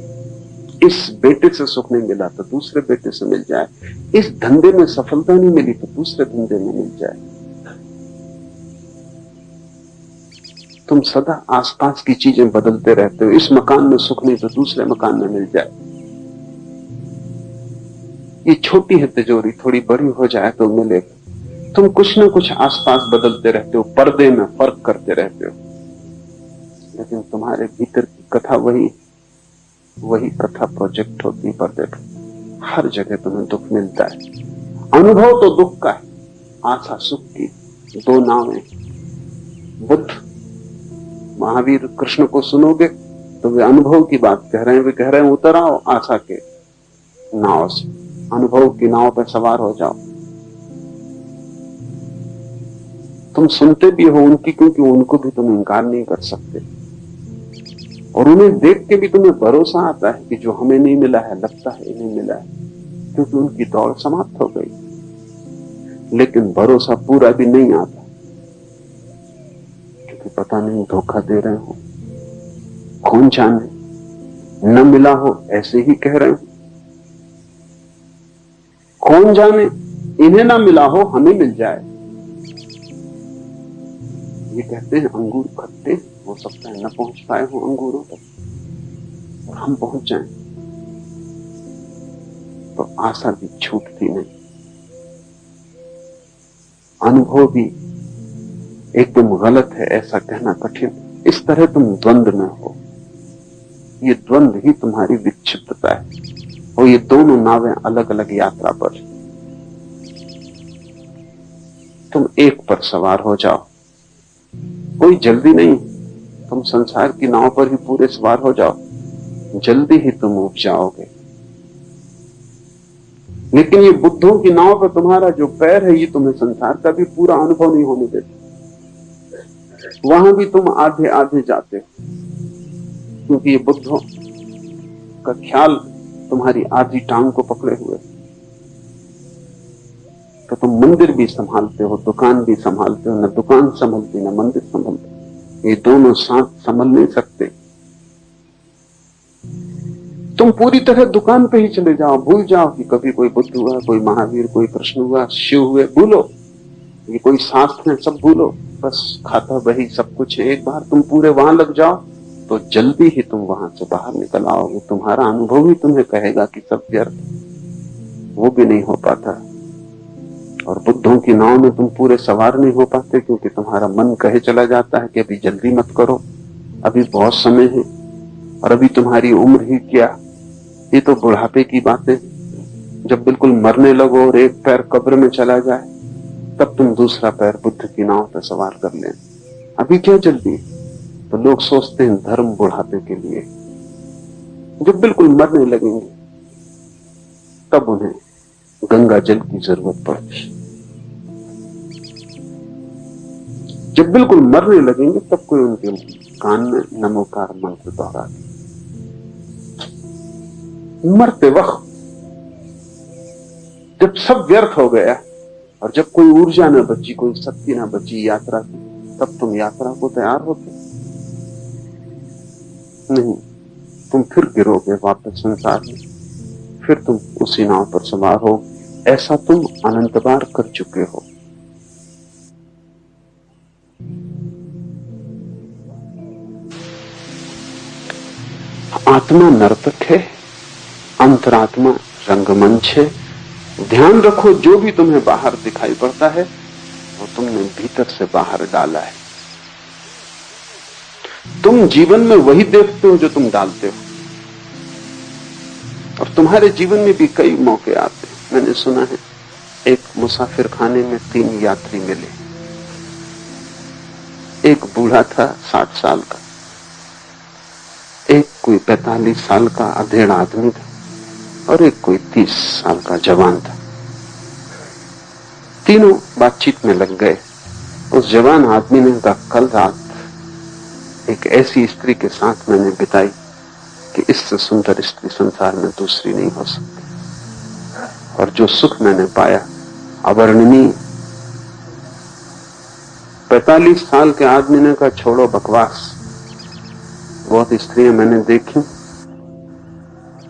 Speaker 1: इस बेटे से सुख नहीं मिला तो दूसरे बेटे से मिल जाए, इस धंधे में सफलता नहीं मिली तो दूसरे धंधे में मिल जाए। तुम सदा आसपास की चीजें बदलते रहते हो, इस मकान में सुख नहीं तो दूसरे मकान में मिल जाए। ये छोटी है तिजोरी, थोड़ी बड़ी हो जाए तो मिलेगा। तुम कुछ ना कुछ आसपास बदलते रहते हो, पर्दे में फर्क करते रहते हो, लेकिन तुम्हारे भीतर की कथा वही प्रथा प्रोजेक्ट होती है पर्दे पर। हर जगह तुम्हें दुख मिलता है। अनुभव तो दुख का है, आशा सुख की। दो नावें। बुद्ध, महावीर, कृष्ण को सुनोगे तो वे अनुभव की बात कह रहे हैं। वे कह रहे हैं उतर आओ आशा के नाव से, अनुभव की नाव पर सवार हो जाओ। तुम सुनते भी हो उनकी, क्योंकि उनको भी तुम इंकार नहीं कर सकते, और उन्हें देख के भी तुम्हें भरोसा आता है कि जो हमें नहीं मिला है, लगता है इन्हें मिला है, क्योंकि उनकी दौड़ समाप्त हो गई। लेकिन भरोसा पूरा भी नहीं आता, क्योंकि पता नहीं धोखा दे रहे हो, कौन जाने न मिला हो ऐसे ही कह रहे हो, कौन जाने इन्हें ना मिला हो हमें मिल जाए। ये कहते हैं अंगूर खट्टे, हो सकता है न पहुंच पाए हो अंगूरों तक और हम पहुंच जाएं, तो आशा भी छूटती नहीं। अनुभव भी एकदम गलत है ऐसा कहना कठिन। इस तरह तुम द्वंद्व में हो। ये द्वंद्व ही तुम्हारी विक्षिप्तता है, और ये दोनों नावें अलग अलग यात्रा पर। तुम एक पर सवार हो जाओ, कोई जल्दी नहीं। तुम संसार की नाव पर ही पूरे सवार हो जाओ, जल्दी ही तुम उब जाओगे। लेकिन ये बुद्धों की नाव पर तुम्हारा जो पैर है, ये तुम्हें संसार का भी पूरा अनुभव नहीं होने देता। वहां भी तुम आधे आधे जाते हो, क्योंकि ये बुद्धों का ख्याल तुम्हारी आधी टांग को पकड़े हुए। तो तुम मंदिर भी संभालते हो, दुकान भी संभालते हो, न दुकान संभलती न मंदिर संभलते। ये दोनों साथ संभल नहीं सकते। तुम पूरी तरह दुकान पे ही चले जाओ, भूल जाओ कि कभी कोई बुद्ध हुआ, कोई महावीर, कोई कृष्ण हुआ, शिव हुए, भूलो ये कोई शास्त्र है, सब भूलो। बस खाता वही सब कुछ है। एक बार तुम पूरे वहां लग जाओ तो जल्दी ही तुम वहां से बाहर निकल आओगे। तुम्हारा अनुभव ही तुम्हें कहेगा कि सब व्यर्थ, वो भी नहीं हो पाता। और बुद्धों की नाव में तुम पूरे सवार नहीं हो पाते, क्योंकि तुम्हारा मन कहे चला जाता है कि अभी जल्दी मत करो, अभी बहुत समय है, और अभी तुम्हारी उम्र ही क्या, ये तो बुढ़ापे की बातें। जब बिल्कुल मरने लगो और एक पैर कब्र में चला जाए, तब तुम दूसरा पैर बुद्ध की नाव पर सवार कर लें। अभी क्या जल्दी? तो लोग सोचते हैं धर्म बुढ़ापे के लिए। जब बिल्कुल मरने लगेंगे तब उन्हें गंगा जल की जरूरत पड़ती। जब बिल्कुल मरने लगेंगे तब कोई उनके कान में नमोकार मंत्र दोहरा दे। मरते वक्त जब सब व्यर्थ हो गया और जब कोई ऊर्जा न बची, कोई शक्ति न बची यात्रा की, तब तुम यात्रा को तैयार होते नहीं। तुम फिर गिरोगे वापस संसार में, फिर तुम उसी नाव पर सवार हो। ऐसा तुम अनंत बार कर चुके हो। आत्मा नर्तक है, अंतरात्मा रंगमंच है। ध्यान रखो जो भी तुम्हें बाहर दिखाई पड़ता है वो तुमने भीतर से बाहर डाला है। तुम जीवन में वही देखते हो जो तुम डालते हो, और तुम्हारे जीवन में भी कई मौके आते हैं। मैंने सुना है एक मुसाफिर खाने में 3 यात्री मिले। एक बूढ़ा था 60 साल का, एक कोई 45 साल का अधेड़ आदमी था, और एक कोई 30 साल का जवान था। तीनों बातचीत में लग गए। उस जवान आदमी ने कहा, कल रात एक ऐसी स्त्री के साथ मैंने बिताई कि इससे सुंदर स्त्री संसार में दूसरी नहीं हो सकती, और जो सुख मैंने पाया अवर्णनीय। 45 साल के आदमी ने कहा, छोड़ो बकवास, बहुत स्त्रियां मैंने देखी,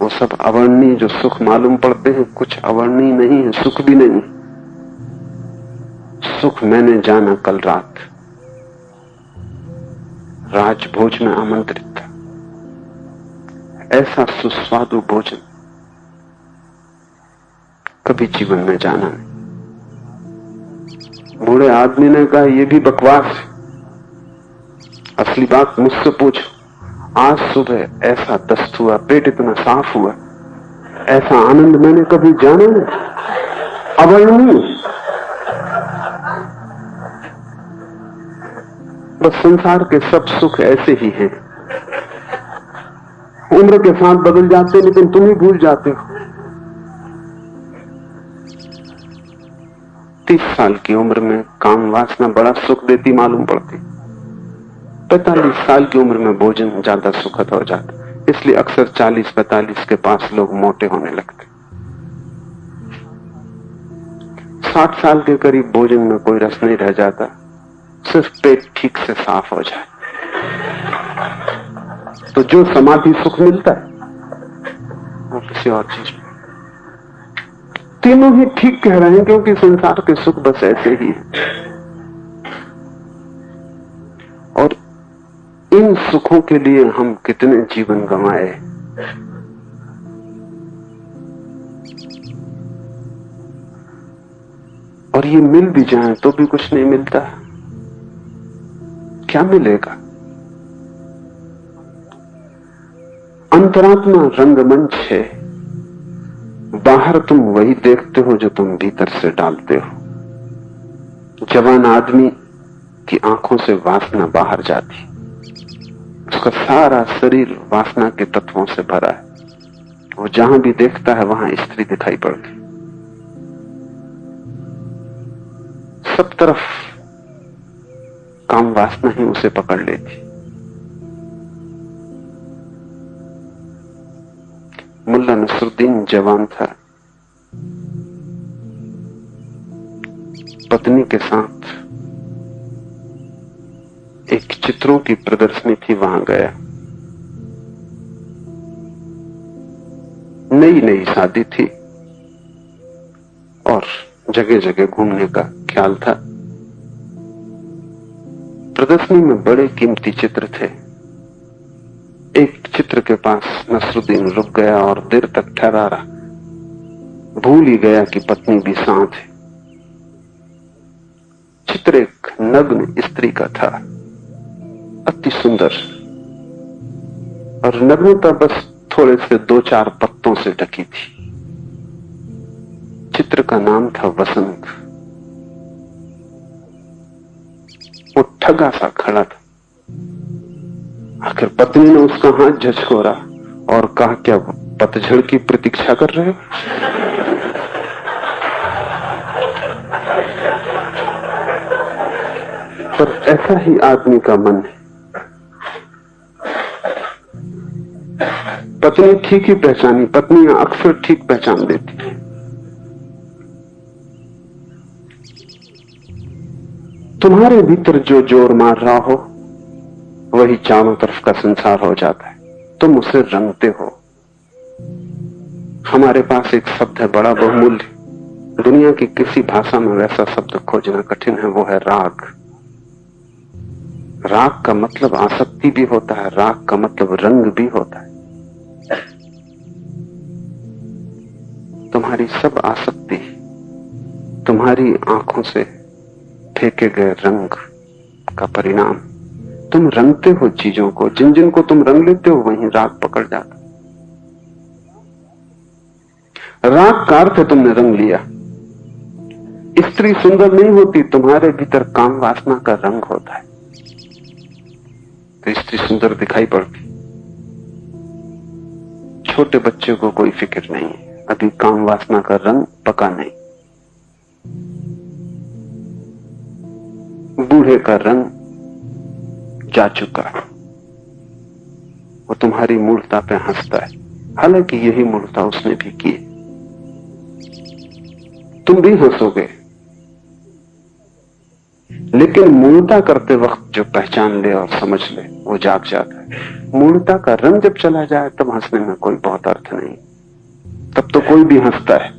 Speaker 1: वो सब अवर्णनीय जो सुख मालूम पड़ते हैं, कुछ अवर्णनीय नहीं है, सुख भी नहीं। सुख मैंने जाना कल रात, राजभोज में आमंत्रित था। ऐसा सुस्वादु भोजन कभी जीवन में जाना नहीं। बूढ़े आदमी ने कहा, यह भी बकवास है, असली बात मुझसे पूछो। आज सुबह ऐसा दस्त हुआ, पेट इतना साफ हुआ, ऐसा आनंद मैंने कभी जाना नहीं, अवर्णनीय। बस संसार के सब सुख ऐसे ही हैं, उम्र के साथ बदल जाते, लेकिन तुम ही भूल जाते हो। 30 साल की उम्र में काम वासना बड़ा सुख देती मालूम पड़ती, 45 साल की उम्र में भोजन ज्यादा सुखद हो जाता, इसलिए अक्सर 40-45 के पास लोग मोटे होने लगते। 60 साल के करीब भोजन में कोई रस नहीं रह जाता, सिर्फ पेट ठीक से साफ हो जाए तो जो समाधि सुख मिलता है वो किसी और चीज में। तीनों ही ठीक कह रहे हैं, क्योंकि संसार के सुख बस ऐसे ही है। और इन सुखों के लिए हम कितने जीवन गंवाए। और ये मिल भी जाए तो भी कुछ नहीं मिलता। क्या मिलेगा? अंतरात्मा रंगमंच है, बाहर तुम वही देखते हो जो तुम भीतर से डालते हो। जवान आदमी की आंखों से वासना बाहर जाती, उसका सारा शरीर वासना के तत्वों से भरा है। वो जहां भी देखता है वहां स्त्री दिखाई पड़ती, सब तरफ काम वासना ही उसे पकड़ लेती। मुल्ला नसरुद्दीन जवान था, पत्नी के साथ एक चित्रों की प्रदर्शनी थी, वहां गया। नई नई शादी थी और जगह जगह घूमने का ख्याल था। प्रदर्शनी में बड़े कीमती चित्र थे। एक चित्र के पास नसरुद्दीन रुक गया और देर तक ठहरा रहा, भूल ही गया कि पत्नी भी साथ है। चित्र एक नग्न स्त्री का था, अति सुंदर, और नग्नता बस थोड़े से 2-4 पत्तों से ढकी थी। चित्र का नाम था वसंत। वो ठगा सा खड़ा था। आखिर पत्नी ने उसका हाथ झचकोरा और कहा, क्या पतझड़ की प्रतीक्षा कर रहे हो? पर ऐसा ही आदमी का मन है। पत्नी ठीक ही पहचानी, पत्नियां अक्सर ठीक पहचान देती। तुम्हारे भीतर जो जोर मार रहा हो वही चारों तरफ का संसार हो जाता है, तुम उसे रंगते हो। हमारे पास एक शब्द है बड़ा बहुमूल्य, दुनिया की किसी भाषा में वैसा शब्द खोजना कठिन है, वो है राग। राग का मतलब आसक्ति भी होता है, राग का मतलब रंग भी होता है। तुम्हारी सब आसक्ति तुम्हारी आंखों से फेंके गए रंग का परिणाम। तुम रंगते हो चीजों को, जिन जिन को तुम रंग लेते हो वहीं राग पकड़ जाता। राग का अर्थ है तुमने रंग लिया। स्त्री सुंदर नहीं होती, तुम्हारे भीतर काम वासना का रंग होता है तो स्त्री सुंदर दिखाई पड़ती। छोटे बच्चे को कोई फिक्र नहीं है, अभी काम वासना का रंग पका नहीं। बूढ़े का रंग जा चुका, वो तुम्हारी मूर्खता पे हंसता है, हालांकि यही मूर्खता उसने भी की। तुम भी हंसोगे, लेकिन मूर्खता करते वक्त जो पहचान ले और समझ ले वो जाग जाता है। मूर्खता का रंग जब चला जाए तब हंसने में कोई बहुत अर्थ नहीं, तब तो कोई भी हंसता है।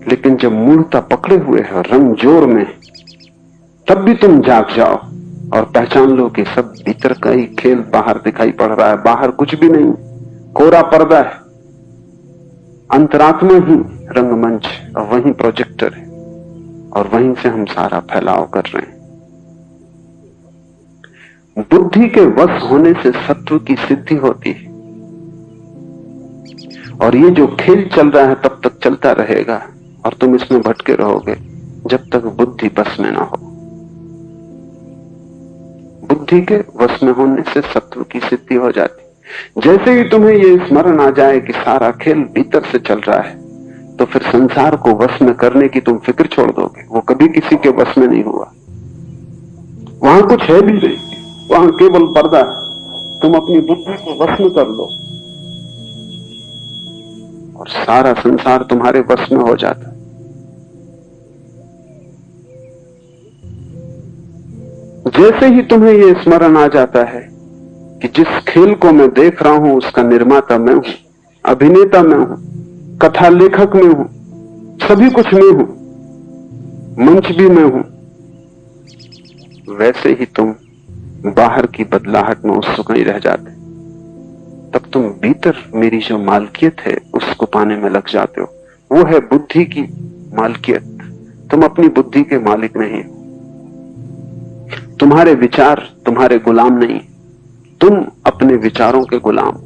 Speaker 1: लेकिन जब मूर्खता पकड़े हुए है और रंग जोर में, तब भी तुम जाग जाओ और पहचान लो कि सब भीतर का ही खेल बाहर दिखाई पड़ रहा है। बाहर कुछ भी नहीं, कोरा पर्दा है। अंतरात्मा ही रंगमंच और वही प्रोजेक्टर है और वहीं से हम सारा फैलाव कर रहे हैं। बुद्धि के वश होने से सत्व की सिद्धि होती है और ये जो खेल चल रहा है तब तक चलता रहेगा और तुम इसमें भटके रहोगे जब तक बुद्धि बस में ना हो। बुद्धि के वश में होने से सत्व की सिद्धि हो जाती। जैसे ही तुम्हें ये स्मरण आ जाए कि सारा खेल भीतर से चल रहा है, तो फिर संसार को वश में करने की तुम फिक्र छोड़ दोगे। वो कभी किसी के वश में नहीं हुआ, वहां कुछ है भी नहीं, वहां केवल पर्दा है। तुम अपनी बुद्धि को वश में कर लो और सारा संसार तुम्हारे वश में हो जाता है। जैसे ही तुम्हें यह स्मरण आ जाता है कि जिस खेल को मैं देख रहा हूं उसका निर्माता मैं हूं, अभिनेता मैं हूं, कथा लेखक मैं हूं, सभी कुछ मैं हूं, मंच भी मैं हूं, वैसे ही तुम बाहर की बदलाहट में उत्सुक नहीं रह जाते। तब तुम भीतर मेरी जो मालकियत है उसको पाने में लग जाते हो। वो है बुद्धि की मालकियत। तुम अपनी बुद्धि के मालिक नहीं हो। तुम्हारे विचार तुम्हारे गुलाम नहीं, तुम अपने विचारों के गुलाम।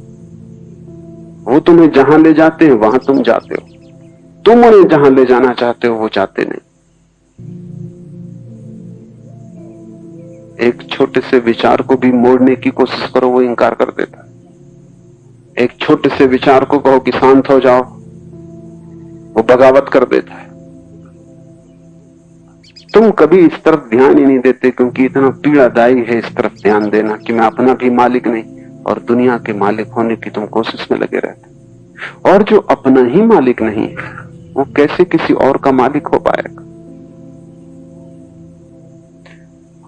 Speaker 1: वो तुम्हें जहां ले जाते हैं वहां तुम जाते हो, तुम उन्हें जहां ले जाना चाहते हो वो जाते नहीं। एक छोटे से विचार को भी मोड़ने की कोशिश करो, वो इंकार कर देता है। एक छोटे से विचार को कहो कि शांत हो जाओ, वो बगावत कर देता है। तुम कभी इस तरफ ध्यान ही नहीं देते क्योंकि इतना पीड़ादायी है इस तरफ ध्यान देना कि मैं अपना भी मालिक नहीं और दुनिया के मालिक होने की तुम कोशिश में लगे रहते। और जो अपना ही मालिक नहीं वो कैसे किसी और का मालिक हो पाएगा।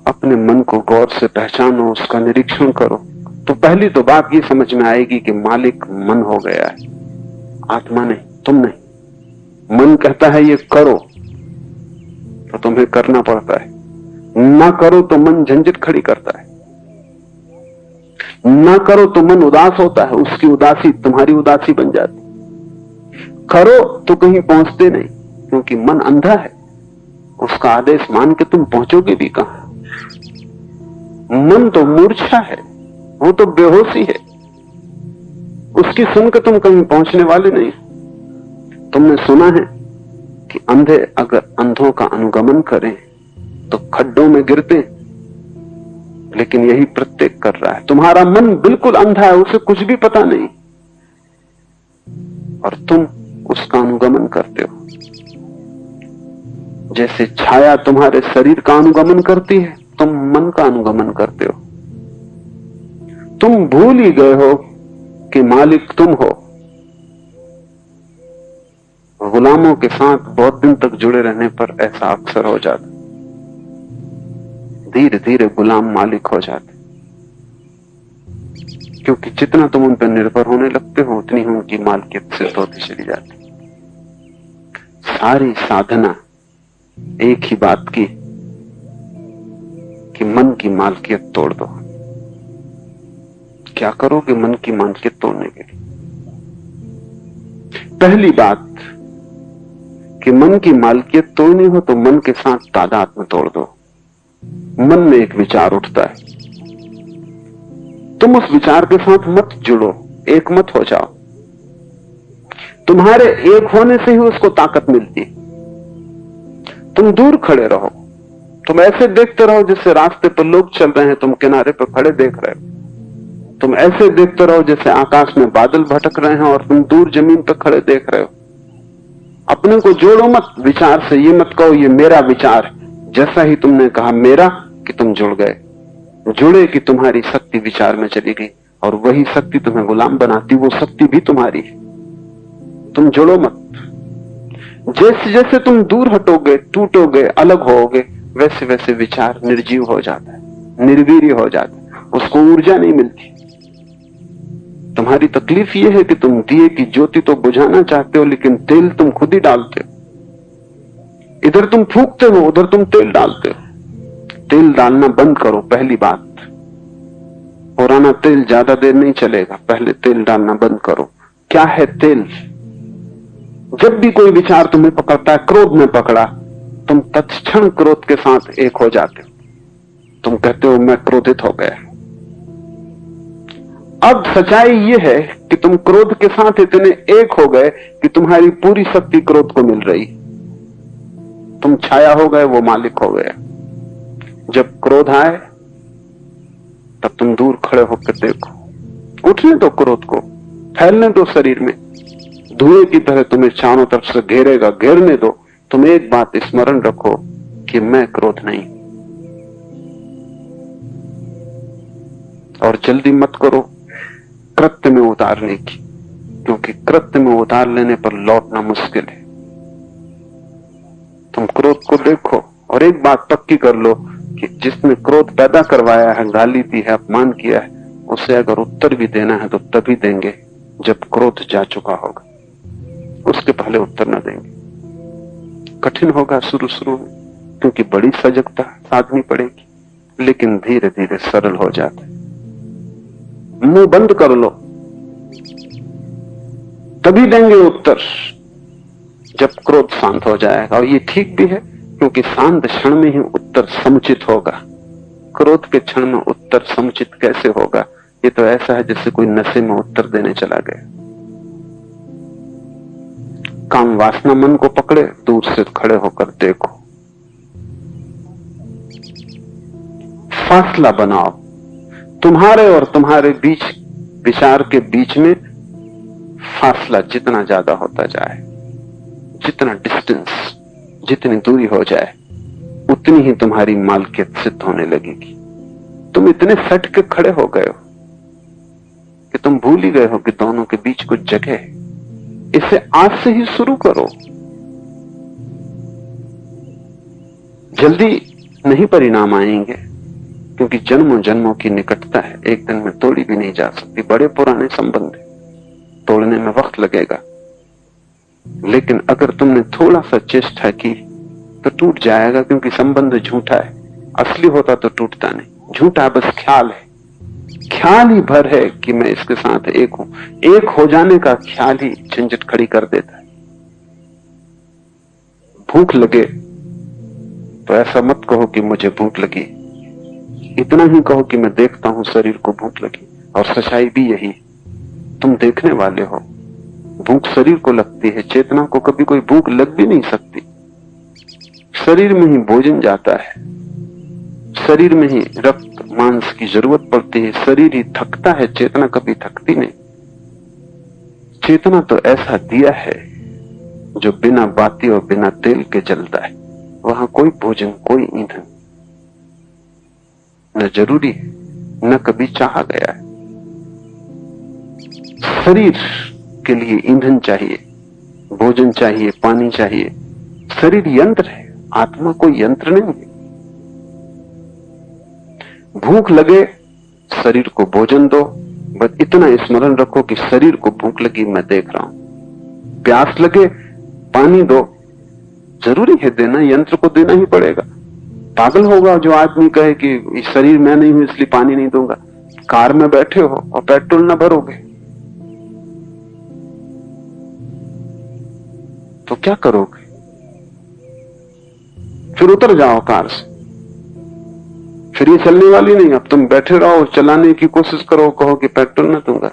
Speaker 1: अपने मन को गौर से पहचानो, उसका निरीक्षण करो, तो पहली तो बात ये समझ में आएगी कि मालिक मन हो गया है, आत्मा नहीं, तुम नहीं। मन कहता है ये करो तो तुम्हें करना पड़ता है, ना करो तो मन झंझट खड़ी करता है, ना करो तो मन उदास होता है, उसकी उदासी तुम्हारी उदासी बन जाती। करो तो कहीं पहुंचते नहीं क्योंकि मन अंधा है, उसका आदेश मान के तुम पहुंचोगे भी कहां। मन तो मूर्छा है, वो तो बेहोशी है, उसकी सुनकर तुम कहीं पहुंचने वाले नहीं। तुमने सुना है कि अंधे अगर अंधों का अनुगमन करें तो खड्डों में गिरते, लेकिन यही प्रत्येक कर रहा है। तुम्हारा मन बिल्कुल अंधा है, उसे कुछ भी पता नहीं और तुम उसका अनुगमन करते हो। जैसे छाया तुम्हारे शरीर का अनुगमन करती है, तुम मन का अनुगमन करते हो। तुम भूल ही गए हो कि मालिक तुम हो। गुलामों के साथ बहुत दिन तक जुड़े रहने पर ऐसा अक्सर हो जाता, धीरे धीरे गुलाम मालिक हो जाते, क्योंकि जितना तुम उन पर निर्भर होने लगते हो उतनी ही उनकी मालकियत सिद्ध होती चली जाती। सारी साधना एक ही बात की कि मन की मालकियत तोड़ दो। क्या करोगे मन की मालकियत तोड़ने के लिए? पहली बात कि मन की मालकियत तोड़नी हो तो मन के साथ तादाद में तोड़ दो। मन में एक विचार उठता है, तुम उस विचार के साथ मत जुड़ो, एक मत हो जाओ। तुम्हारे एक होने से ही उसको ताकत मिलती। तुम दूर खड़े रहो, तुम ऐसे देखते रहो जैसे रास्ते पर लोग चल रहे हैं, तुम किनारे पर खड़े देख रहे हो। तुम ऐसे देखते रहो जैसे आकाश में बादल भटक रहे हैं और तुम दूर जमीन पर खड़े देख रहे हो। अपने को जोड़ो मत विचार से, ये मत कहो ये मेरा विचार है। जैसा ही तुमने कहा मेरा कि तुम जुड़ गए, जुड़े कि तुम्हारी शक्ति विचार में चली गई और वही शक्ति तुम्हें गुलाम बनाती। वो शक्ति भी तुम्हारी है, तुम जुड़ो मत। जैसे जैसे तुम दूर हटोगे, टूटोगे, अलग होगे, वैसे वैसे विचार निर्जीव हो जाता है, निर्वीर्य हो जाता है, उसको ऊर्जा नहीं मिलती। तुम्हारी तकलीफ यह है कि तुम दिए की ज्योति तो बुझाना चाहते हो, लेकिन तेल तुम खुद ही डालते हो। इधर तुम फूंकते हो, उधर तुम तेल डालते हो। तेल डालना बंद करो, पहली बात। पुराना तेल ज्यादा देर नहीं चलेगा, पहले तेल डालना बंद करो। क्या है तेल? जब भी कोई विचार तुम्हें पकड़ता है, क्रोध में पकड़ा, तुम तत्क्षण क्रोध के साथ एक हो जाते हो। तुम कहते हो मैं क्रोधित हो गया। अब सच्चाई यह है कि तुम क्रोध के साथ इतने एक हो गए कि तुम्हारी पूरी शक्ति क्रोध को मिल रही। तुम छाया हो गए, वो मालिक हो गया। जब क्रोध आए तब तुम दूर खड़े होकर देखो, उठने दो क्रोध को, फैलने दो शरीर में, धुएं की तरह तुम्हें चारों तरफ से घेरेगा, घेरने दो। तुम एक बात स्मरण रखो कि मैं क्रोध नहीं। और जल्दी मत करो कृत्य में उतारने की, क्योंकि कृत्य में उतार लेने पर लौटना मुश्किल है। तुम क्रोध को देखो और एक बात पक्की कर लो कि जिसने क्रोध पैदा करवाया है, गाली दी है, अपमान किया है, उसे अगर उत्तर भी देना है तो तभी देंगे जब क्रोध जा चुका होगा। उसके पहले उत्तर न देंगे। कठिन होगा शुरू शुरू में, क्योंकि बड़ी सजगता साधनी पड़ेगी, लेकिन धीरे धीरे सरल हो जाता है। मुंह बंद कर लो, तभी देंगे उत्तर जब क्रोध शांत हो जाएगा। और ये ठीक भी है, क्योंकि शांत क्षण में ही उत्तर समुचित होगा। क्रोध के क्षण में उत्तर समुचित कैसे होगा? ये तो ऐसा है जैसे कोई नशे में उत्तर देने चला गया। काम वासना मन को पकड़े, दूर से खड़े होकर देखो, फासला बनाओ। तुम्हारे और तुम्हारे बीच, विचार के बीच में फासला जितना ज्यादा होता जाए, जितना डिस्टेंस, जितनी दूरी हो जाए, उतनी ही तुम्हारी मालकियत सिद्ध होने लगेगी। तुम इतने सट के खड़े हो गए हो कि तुम भूल ही गए हो कि दोनों के बीच कुछ जगह है। इसे आज से ही शुरू करो। जल्दी नहीं परिणाम आएंगे, क्योंकि जन्मों जन्मों की निकटता है, एक दिन में तोड़ी भी नहीं जा सकती। बड़े पुराने संबंध है, तोड़ने में वक्त लगेगा। लेकिन अगर तुमने थोड़ा सा चेष्टा की तो टूट जाएगा, क्योंकि संबंध झूठा है। असली होता तो टूटता नहीं। झूठा बस ख्याल है, ख्याल ही भर है कि मैं इसके साथ एक हूं। एक हो जाने का ख्याल ही झंझट खड़ी कर देता है। भूख लगे तो ऐसा मत कहो कि मुझे भूख लगी, इतना ही कहो कि मैं देखता हूं शरीर को भूख लगी। और सच्चाई भी यही, तुम देखने वाले हो। भूख शरीर को लगती है, चेतना को कभी कोई भूख लग भी नहीं सकती। शरीर में ही भोजन जाता है, शरीर में ही रक्त मांस की जरूरत पड़ती है, शरीर ही थकता है, चेतना कभी थकती नहीं। चेतना तो ऐसा दिया है जो बिना बाती और बिना तेल के जलता है। वहां कोई भोजन, कोई ईंधन न जरूरी है, न कभी चाहा गया है। शरीर के लिए ईंधन चाहिए, भोजन चाहिए, पानी चाहिए। शरीर यंत्र है, आत्मा कोई यंत्र नहीं है। भूख लगे, शरीर को भोजन दो, बस इतना स्मरण रखो कि शरीर को भूख लगी, मैं देख रहा हूं। प्यास लगे, पानी दो, जरूरी है देना, यंत्र को देना ही पड़ेगा। पागल होगा जो आदमी कहे कि इस शरीर में नहीं हूं इसलिए पानी नहीं दूंगा। कार में बैठे हो और पेट्रोल न भरोगे तो क्या करोगे? फिर उतर जाओ कार से, फिर ये चलने वाली नहीं। अब तुम बैठे रहो, चलाने की कोशिश करो, कहो कि पेट्रोल न दूंगा।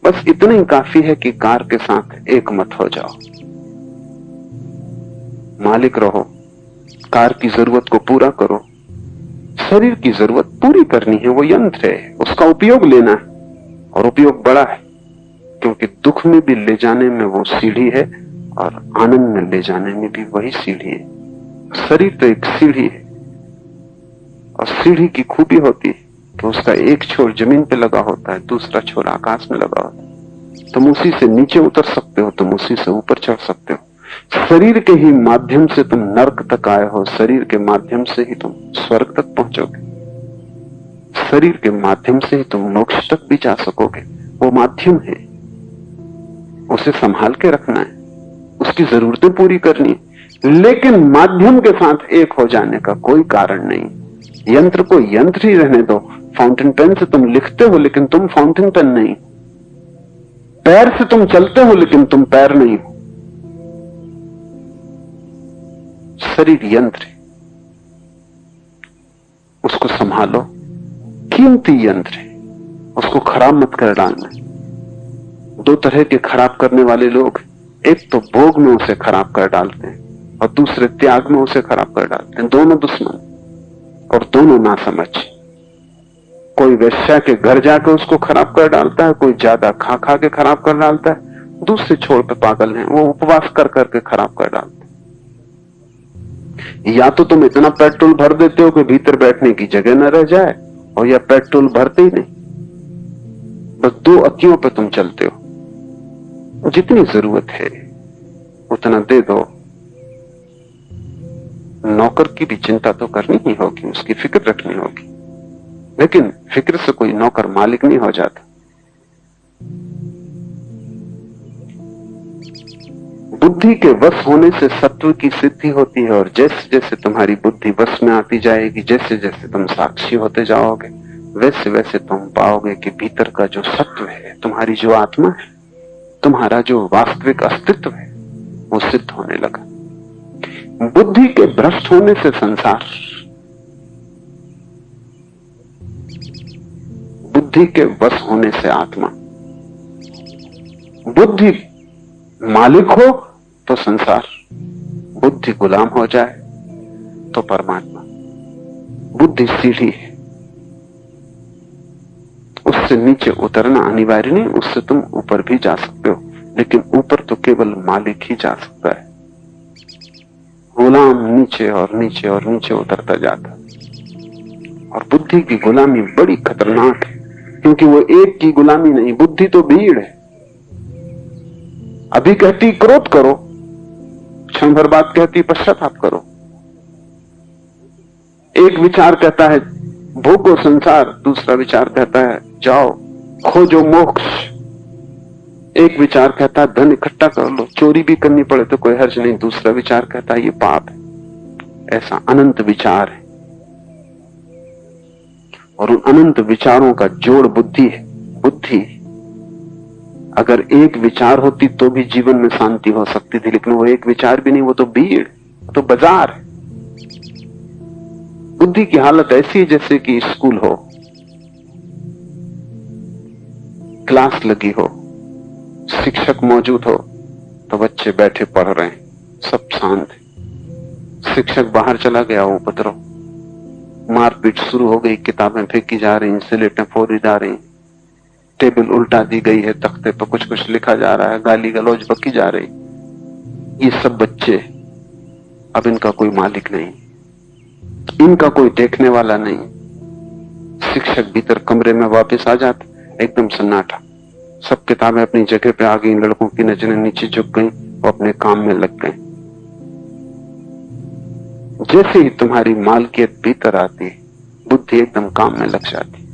Speaker 1: बस इतना ही काफी है कि कार के साथ एक मत हो जाओ, मालिक रहो, कार की जरूरत को पूरा करो। शरीर की जरूरत पूरी करनी है, वो यंत्र है, उसका उपयोग लेना है, और उपयोग बड़ा है, क्योंकि दुख में भी ले जाने में वो सीढ़ी है और आनंद में ले जाने में भी वही सीढ़ी है। शरीर तो एक सीढ़ी है, और सीढ़ी की खूबी होती है कि उसका एक छोर जमीन पे लगा होता है, दूसरा छोर आकाश में लगा होता है। तुम उसी से नीचे उतर सकते हो, तुम उसी से ऊपर चढ़ सकते हो। शरीर के ही माध्यम से तुम नरक तक आए हो, शरीर के माध्यम से ही तुम स्वर्ग तक पहुंचोगे, शरीर के माध्यम से ही तुम मोक्ष तक भी जा सकोगे। वो माध्यम है, उसे संभाल के रखना है, उसकी जरूरतें पूरी करनी है, लेकिन माध्यम के साथ एक हो जाने का कोई कारण नहीं। यंत्र को यंत्र ही रहने दो। फाउंटेन पेन से तुम लिखते हो, लेकिन तुम फाउंटेन पेन नहीं। पैर से तुम चलते हो, लेकिन तुम पैर नहीं हो। शरीर यंत्र है, उसको संभालो, कीमती यंत्र है, उसको खराब मत कर डालना। दो तरह के खराब करने वाले लोग, एक तो भोग में उसे खराब कर डालते हैं और दूसरे त्याग में उसे खराब कर डालते हैं। दोनों दुश्मन और दोनों ना समझ। कोई वेश्या के घर जाकर उसको खराब कर डालता है, कोई ज्यादा खा खा के खराब कर डालता है, दूसरे छोड़ पे पागल हैं, वो उपवास कर करके खराब कर डालते हैं। या तो तुम इतना पेट्रोल भर देते हो कि भीतर बैठने की जगह न रह जाए, और या पेट्रोल भरते ही नहीं, बस दो अक्कियों पे तुम चलते हो। जितनी जरूरत है उतना दे दो। नौकर की भी चिंता तो करनी ही होगी, उसकी फिक्र रखनी होगी, लेकिन फिक्र से कोई नौकर मालिक नहीं हो जाता। बुद्धि के वश होने से सत्व की सिद्धि होती है, और जैसे जैसे तुम्हारी बुद्धि वश में आती जाएगी, जैसे जैसे तुम साक्षी होते जाओगे, वैसे वैसे तुम पाओगे कि भीतर का जो सत्व है, तुम्हारी जो आत्मा है, तुम्हारा जो वास्तविक अस्तित्व है, वो सिद्ध होने लगा। बुद्धि के भ्रष्ट होने से संसार, बुद्धि के वश होने से आत्मा। बुद्धि मालिक हो तो संसार, बुद्धि गुलाम हो जाए तो परमात्मा। बुद्धि सीढ़ी है, उससे नीचे उतरना अनिवार्य नहीं, उससे तुम ऊपर भी जा सकते हो, लेकिन ऊपर तो केवल मालिक ही जा सकता है। गुलाम नीचे और नीचे और नीचे उतरता जाता। और बुद्धि की गुलामी बड़ी खतरनाक है, क्योंकि वो एक की गुलामी नहीं, बुद्धि तो भीड़ है। अभी कहती क्रोध करो, क्षण भर बाद कहती पश्चाताप करो। एक विचार कहता है भोगो संसार, दूसरा विचार कहता है जाओ खोजो मोक्ष। एक विचार कहता है धन इकट्ठा कर लो, चोरी भी करनी पड़े तो कोई हर्ज नहीं, दूसरा विचार कहता है ये पाप है। ऐसा अनंत विचार है, और उन अनंत विचारों का जोड़ बुद्धि है। बुद्धि अगर एक विचार होती तो भी जीवन में शांति हो सकती थी, लेकिन वो एक विचार भी नहीं, वो तो भीड़, तो बाजार है। बुद्धि की हालत ऐसी है जैसे कि स्कूल हो, क्लास लगी हो, शिक्षक मौजूद हो, तो बच्चे बैठे पढ़ रहे हैं, सब शांत है। शिक्षक बाहर चला गया, उपद्रव, मारपीट शुरू हो गई, किताबें फेंकी जा रही, स्लेटें फोड़ी जा रही, टेबल उल्टा दी गई है, तख्ते पर कुछ कुछ लिखा जा रहा है, गाली गलौज बकी जा रही। ये सब बच्चे, अब इनका कोई मालिक नहीं, इनका कोई देखने वाला नहीं। शिक्षक भीतर कमरे में वापस आ जाते, एकदम सन्नाटा, सब किताबें अपनी जगह पे आ गई, लड़कों की नजरें नीचे झुक गई, वो अपने काम में लग गए। जैसे ही तुम्हारी मालकियत भीतर आती है, बुद्धि एकदम काम में लग जाती।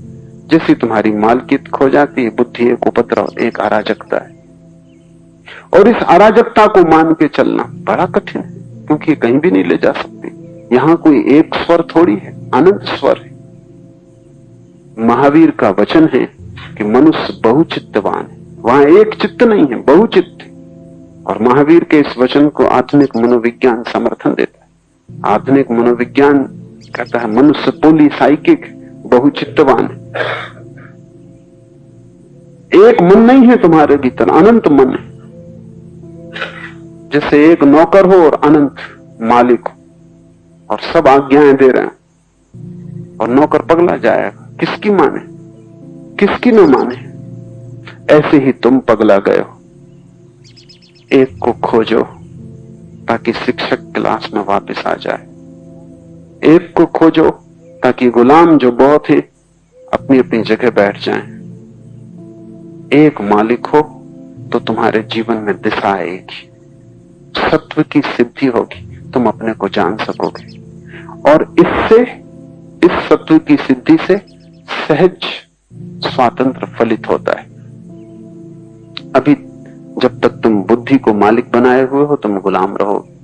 Speaker 1: जैसे तुम्हारी मालकियत खो जाती है, बुद्धि एक उपद्रव, एक अराजकता है। और इस अराजकता को मान के चलना बड़ा कठिन है, क्योंकि कहीं भी नहीं ले जा सकती। यहां कोई एक स्वर थोड़ी है, अनंत स्वर है। महावीर का वचन है कि मनुष्य बहुचित्तवान है, वहां एक चित्त नहीं है, बहुचित्त। और महावीर के इस वचन को आत्मिक मनोविज्ञान समर्थन देता है। आधुनिक मनोविज्ञान कहता है मनुष्य पोली साइकिक, बहुचित्तवान है। एक मन नहीं है तुम्हारे भीतर, अनंत मन है। जैसे एक नौकर हो और अनंत मालिक हो, और सब आज्ञाएं दे रहे हैं, और नौकर पगला जाएगा, किसकी माने, किसकी न माने। ऐसे ही तुम पगला गए हो। एक को खोजो ताकि शिक्षक क्लास में वापस आ जाए। एक को खोजो ताकि गुलाम जो बहुत है अपनी अपनी जगह बैठ जाएं। एक मालिक हो तो तुम्हारे जीवन में दिशा आएगी, सत्व की सिद्धि होगी, तुम अपने को जान सकोगे। और इससे, इस सत्व की सिद्धि से सहज स्वातंत्र फलित होता है। अभी जब तक तुम बुद्धि को मालिक बनाए हुए हो, तुम गुलाम रहोगे।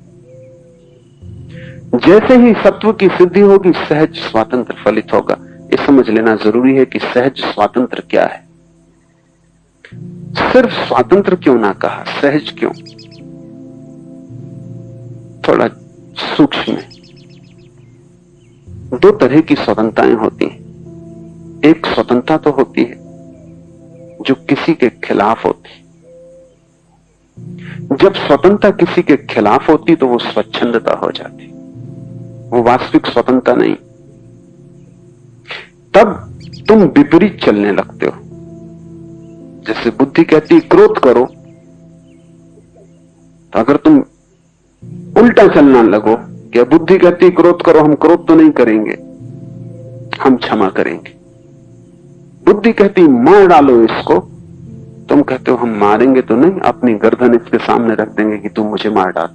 Speaker 1: जैसे ही सत्व की सिद्धि होगी, सहज स्वातंत्र फलित होगा। ये समझ लेना जरूरी है कि सहज स्वातंत्र क्या है। सिर्फ स्वातंत्र क्यों ना कहा, सहज क्यों? थोड़ा सूक्ष्म है। दो तरह की स्वतंत्रताएं होती हैं। एक स्वतंत्रता तो होती है जो किसी के खिलाफ होती। जब स्वतंत्रता किसी के खिलाफ होती तो वो स्वच्छंदता हो जाती, वो वास्तविक स्वतंत्रता नहीं। तब तुम विपरीत चलने लगते हो। जैसे बुद्धि कहती क्रोध करो, तो अगर तुम उल्टा चलना लगो कि बुद्धि कहती क्रोध करो, हम क्रोध तो नहीं करेंगे, हम क्षमा करेंगे। बुद्धि कहती मार डालो इसको, तुम कहते हो हम मारेंगे तो नहीं, अपनी गर्दन इसके सामने रख देंगे कि तुम मुझे मार डाल।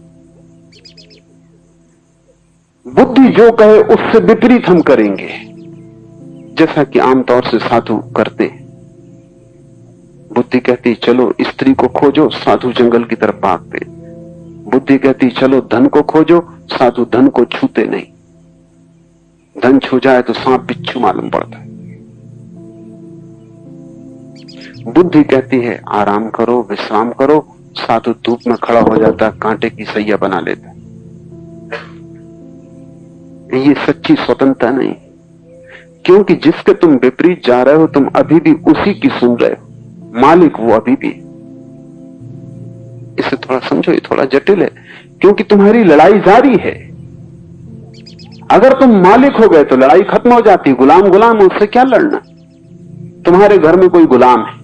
Speaker 1: बुद्धि जो कहे उससे विपरीत हम करेंगे, जैसा कि आमतौर से साधु करते हैं। बुद्धि कहती चलो स्त्री को खोजो, साधु जंगल की तरफ भागते। बुद्धि कहती चलो धन को खोजो, साधु धन को छूते नहीं। धन छू जाए तो सांप बिच्छू मालूम पड़ता है। बुद्धि कहती है आराम करो, विश्राम करो, साधु धूप में खड़ा हो जाता, कांटे की सैया बना लेता। ये सच्ची स्वतंत्रता नहीं, क्योंकि जिसके तुम विपरीत जा रहे हो, तुम अभी भी उसी की सुन रहे हो। मालिक वो अभी भी। इसे थोड़ा समझो, ये थोड़ा जटिल है, क्योंकि तुम्हारी लड़ाई जारी है। अगर तुम मालिक हो गए तो लड़ाई खत्म हो जाती। गुलाम गुलाम, उससे क्या लड़ना। तुम्हारे घर में कोई गुलाम है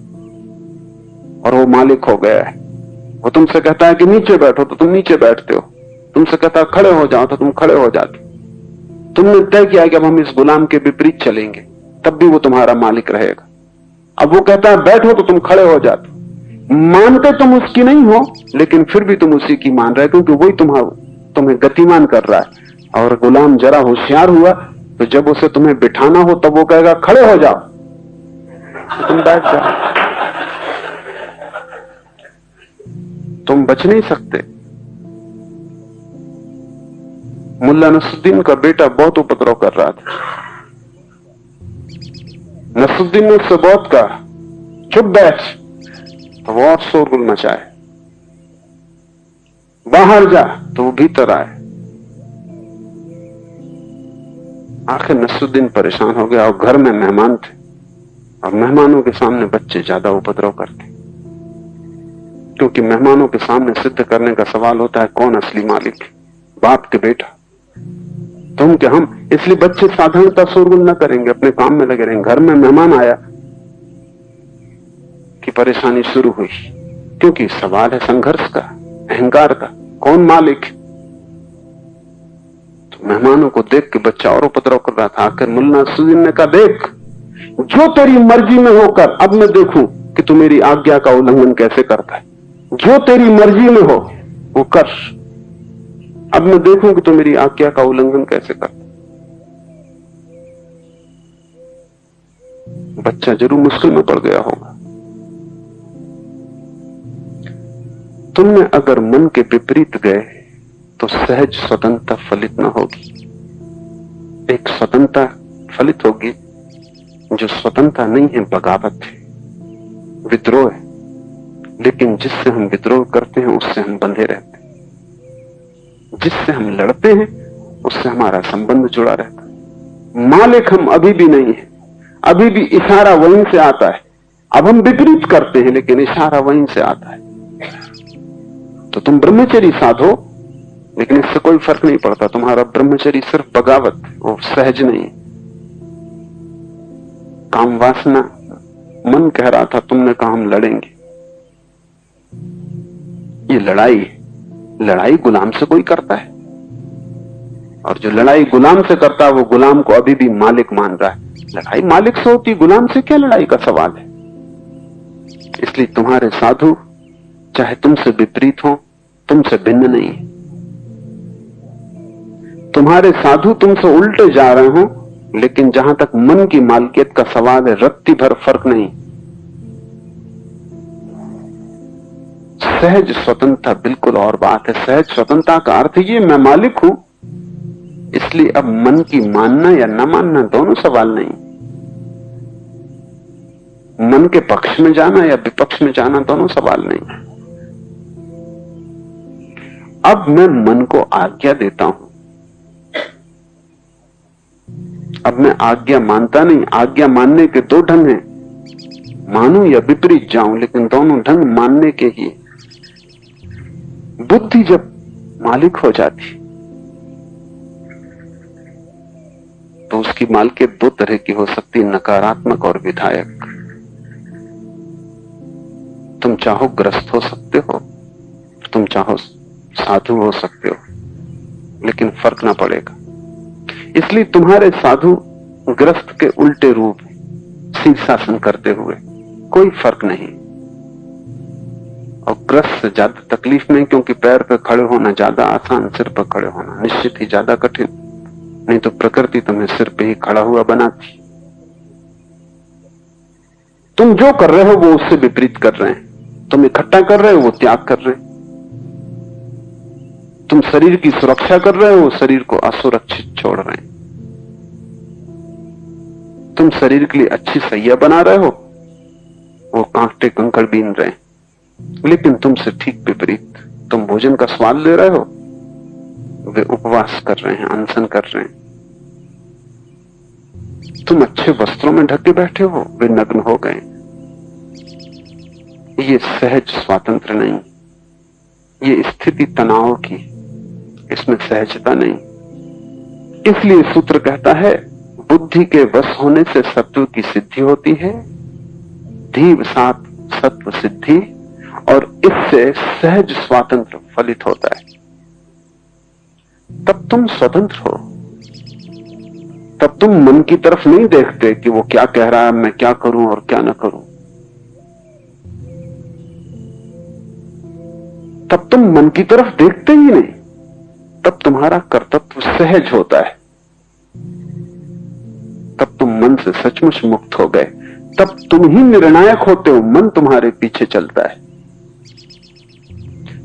Speaker 1: और वो मालिक हो गया है। वो तुमसे कहता है कि नीचे बैठो तो तुम नीचे बैठते हो, तुमसे कहता है खड़े हो जाओ तो तुम खड़े हो जाते। तुमने तय किया कि अब हम इस गुलाम के विपरीत चलेंगे, तब भी वो तुम्हारा मालिक रहेगा। अब वो कहता है बैठो तो तुम खड़े हो जाते। मानते तुम उसकी नहीं हो, लेकिन फिर भी तुम उसी की मान रहे, क्योंकि वही तुम्हें गतिमान कर रहा है। और गुलाम जरा होशियार हुआ तो जब उसे तुम्हें बिठाना हो तब वो कहेगा खड़े हो जाओ, तो तुम बैठ जाओ। तुम बच नहीं सकते। मुल्ला नसरुद्दीन का बेटा बहुत उपद्रव कर रहा था। नसरुद्दीन ने उससे बहुत कहा चुप बैठ, तो वो और शोरगुल मचाए। बाहर जा, तो वो भीतर आए। आखिर नसरुद्दीन परेशान हो गया, और घर में मेहमान थे, और मेहमानों के सामने बच्चे ज्यादा उपद्रव करते, क्योंकि मेहमानों के सामने सिद्ध करने का सवाल होता है कौन असली मालिक है, बाप के बेटा, तुम क्या हम। इसलिए बच्चे साधारणतः शोरगुल न करेंगे, अपने काम में लगे रहेंगे। घर में मेहमान आया कि परेशानी शुरू हुई, क्योंकि सवाल है संघर्ष का, अहंकार का, कौन मालिक। तो मेहमानों को देख के बच्चा और उपद्रव कर रहा था। आखिर मुल्ला नसरुद्दीन ने कहा देख, जो तेरी मर्जी में होकर, अब मैं देखूं कि तू मेरी आज्ञा का उल्लंघन कैसे करता है। जो तेरी मर्जी में हो वो कर, अब मैं देखूं कि तू मेरी आज्ञा का उल्लंघन कैसे करता। बच्चा जरूर मुश्किल में पड़ गया होगा। तुमने अगर मन के विपरीत गए तो सहज स्वतंत्रता फलित न होगी। एक स्वतंत्रता फलित होगी जो स्वतंत्रता नहीं है, बगावत है, विद्रोह है। लेकिन जिससे हम विद्रोह करते हैं उससे हम बंधे रहते हैं। जिससे हम लड़ते हैं उससे हमारा संबंध जुड़ा रहता है। मालिक हम अभी भी नहीं है, अभी भी इशारा वहीं से आता है। अब हम विपरीत करते हैं लेकिन इशारा वहीं से आता है। तो तुम ब्रह्मचर्य साधो, लेकिन इससे कोई फर्क नहीं पड़ता। तुम्हारा ब्रह्मचर्य सिर्फ बगावत, वो सहज नहीं। काम वासना, मन कह रहा था, तुमने कहा हम लड़ेंगे। ये लड़ाई गुलाम से कोई करता है, और जो लड़ाई गुलाम से करता है वो गुलाम को अभी भी मालिक मान रहा है। लड़ाई मालिक से होती, गुलाम से क्या लड़ाई का सवाल है। इसलिए तुम्हारे साधु चाहे तुमसे विपरीत हो, तुमसे भिन्न नहीं है। तुम्हारे साधु तुमसे उल्टे जा रहे हो, लेकिन जहां तक मन की मालकियत का सवाल है, रत्ती भर फर्क नहीं। सहज स्वतंत्रता बिल्कुल और बात है। सहज स्वतंत्रता का अर्थ ये, मैं मालिक हूं, इसलिए अब मन की मानना या न मानना दोनों सवाल नहीं। मन के पक्ष में जाना या विपक्ष में जाना दोनों सवाल नहीं। अब मैं मन को आज्ञा देता हूं। अब मैं आज्ञा मानता नहीं। आज्ञा मानने के दो ढंग हैं, मानूं या विपरीत जाऊं, लेकिन दोनों ढंग मानने के ही। बुद्धि जब मालिक हो जाती तो उसकी मालकियत दो तरह की हो सकती है, नकारात्मक और विधायक। तुम चाहो ग्रस्त हो सकते हो, तुम चाहो साधु हो सकते हो, लेकिन फर्क ना पड़ेगा। इसलिए तुम्हारे साधु ग्रस्त के उल्टे रूप शीर्षासन करते हुए कोई फर्क नहीं। और ग्रस्त से ज्यादा तकलीफ नहीं, क्योंकि पैर पर खड़े होना ज्यादा आसान, सिर पर खड़े होना निश्चित ही ज्यादा कठिन। नहीं तो प्रकृति तुम्हें सिर पे ही खड़ा हुआ बनाती। तुम जो कर रहे हो वो उससे विपरीत कर रहे हैं। तुम इकट्ठा कर रहे हो, वो त्याग कर रहे हैं। तुम शरीर की सुरक्षा कर रहे हो, शरीर को असुरक्षित छोड़ रहे हैं। तुम शरीर के लिए अच्छी सैया बना रहे हो, वो कांटे कंकड़ बीन रहे हैं। लेकिन तुमसे ठीक विपरीत, तुम भोजन का स्वाद ले रहे हो, वे उपवास कर रहे हैं, अनशन कर रहे हैं। तुम अच्छे वस्त्रों में ढके बैठे हो, वे नग्न हो गए। ये सहज स्वातंत्र नहीं, ये स्थिति तनाव की, इसमें सहजता नहीं। इसलिए सूत्र कहता है, बुद्धि के वश होने से सत्व की सिद्धि होती है, धीव सात सत्व सिद्धि, और इससे सहज स्वातंत्र फलित होता है। तब तुम स्वतंत्र हो। तब तुम मन की तरफ नहीं देखते कि वो क्या कह रहा है, मैं क्या करूं और क्या ना करूं। तब तुम मन की तरफ देखते ही नहीं। तब तुम्हारा कर्तव्य सहज होता है। तब तुम मन से सचमुच मुक्त हो गए। तब तुम ही निर्णायक होते हो, मन तुम्हारे पीछे चलता है।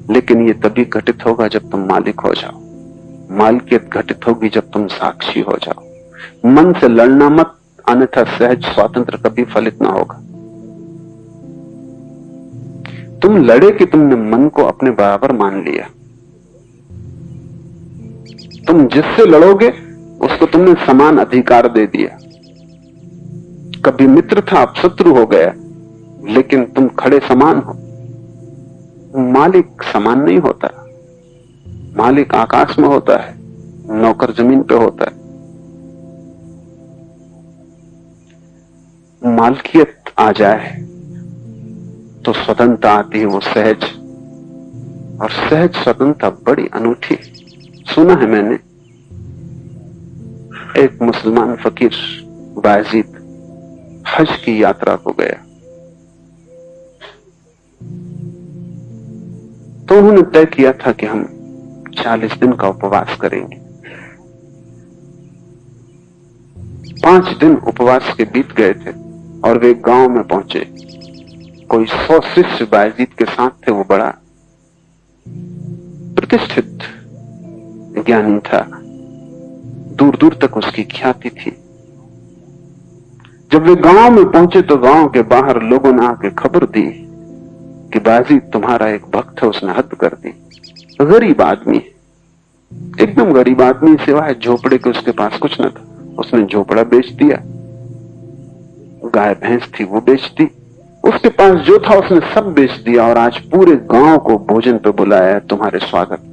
Speaker 1: लेकिन ये तभी घटित होगा जब तुम मालिक हो जाओ। मालिकियत घटित होगी जब तुम साक्षी हो जाओ। मन से लड़ना मत, अन्यथा सहज स्वातंत्र कभी फलित ना होगा। तुम लड़े कि तुमने मन को अपने बराबर मान लिया। तुम जिससे लड़ोगे उसको तुमने समान अधिकार दे दिया। कभी मित्र था, अब शत्रु हो गया, लेकिन तुम खड़े समान हो। मालिक समान नहीं होता। मालिक आकाश में होता है, नौकर जमीन पे होता है। मालकियत आ जाए तो स्वतंत्रता आती है, वो सहज। और सहज स्वतंत्रता बड़ी अनूठी। सुना है मैंने, एक मुसलमान फकीर बायजीद हज की यात्रा को गया, तो उन्होंने तय किया था कि हम 40 दिन का उपवास करेंगे। 5 दिन उपवास के बीत गए थे और वे गांव में पहुंचे। कोई 100 शिष्य बायजीद के साथ थे। वो बड़ा प्रतिष्ठित ज्ञानी था, दूर दूर तक उसकी ख्याति थी। जब वे गांव में पहुंचे तो गांव के बाहर लोगों ने आके खबर दी कि बायजीद तुम्हारा एक भक्त है, उसने हद कर दी। गरीब आदमी है, एकदम गरीब आदमी, सिवाय झोपड़े के उसके पास कुछ न था। उसने झोपड़ा बेच दिया, गाय भैंस थी वो बेच दी, उसके पास जो था उसने सब बेच दिया, और आज पूरे गांव को भोजन पे बुलाया है तुम्हारे स्वागत।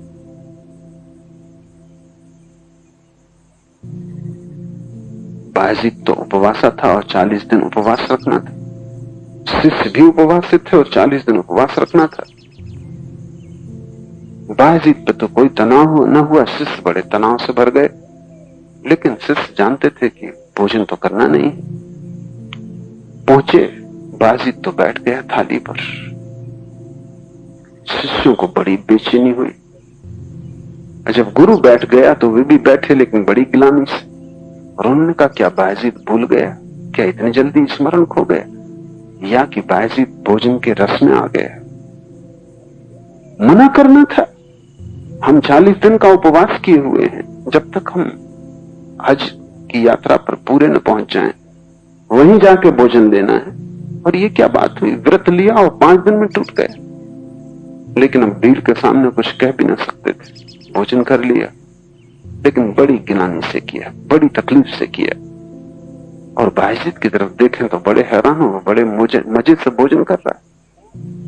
Speaker 1: बायजीद तो उपवासा था और 40 दिन उपवास रखना था। शिष्य भी उपवासित थे और 40 दिन उपवास रखना था। बायजीद पे तो कोई तनाव न हुआ, शिष्य बड़े तनाव से भर गए, लेकिन शिष्य जानते थे कि भोजन तो करना नहीं। पहुंचे, बायजीद तो बैठ गया थाली पर। शिष्यों को बड़ी बेचैनी हुई, जब गुरु बैठ गया तो वे भी बैठे, लेकिन बड़ी गिलानी से। और उन्होंने कहा, क्या बायजीद भूल गया? क्या इतनी जल्दी स्मरण खो गया? या कि बायजीद भोजन के रस में आ गया? मना करना था। हम 40 दिन का उपवास किए हुए हैं, जब तक हम हज की यात्रा पर पूरे न पहुंच जाएं, वहीं जाके भोजन लेना है। और ये क्या बात हुई? व्रत लिया और 5 दिन में टूट गया। लेकिन हम भीड़ के सामने कुछ कह भी ना सकते थे। भोजन कर लिया, लेकिन बड़ी गिलानी से किया, बड़ी तकलीफ से किया। और बायजीद की तरफ देखें तो बड़े हैरान हो, बड़े मजे से भोजन कर रहा है,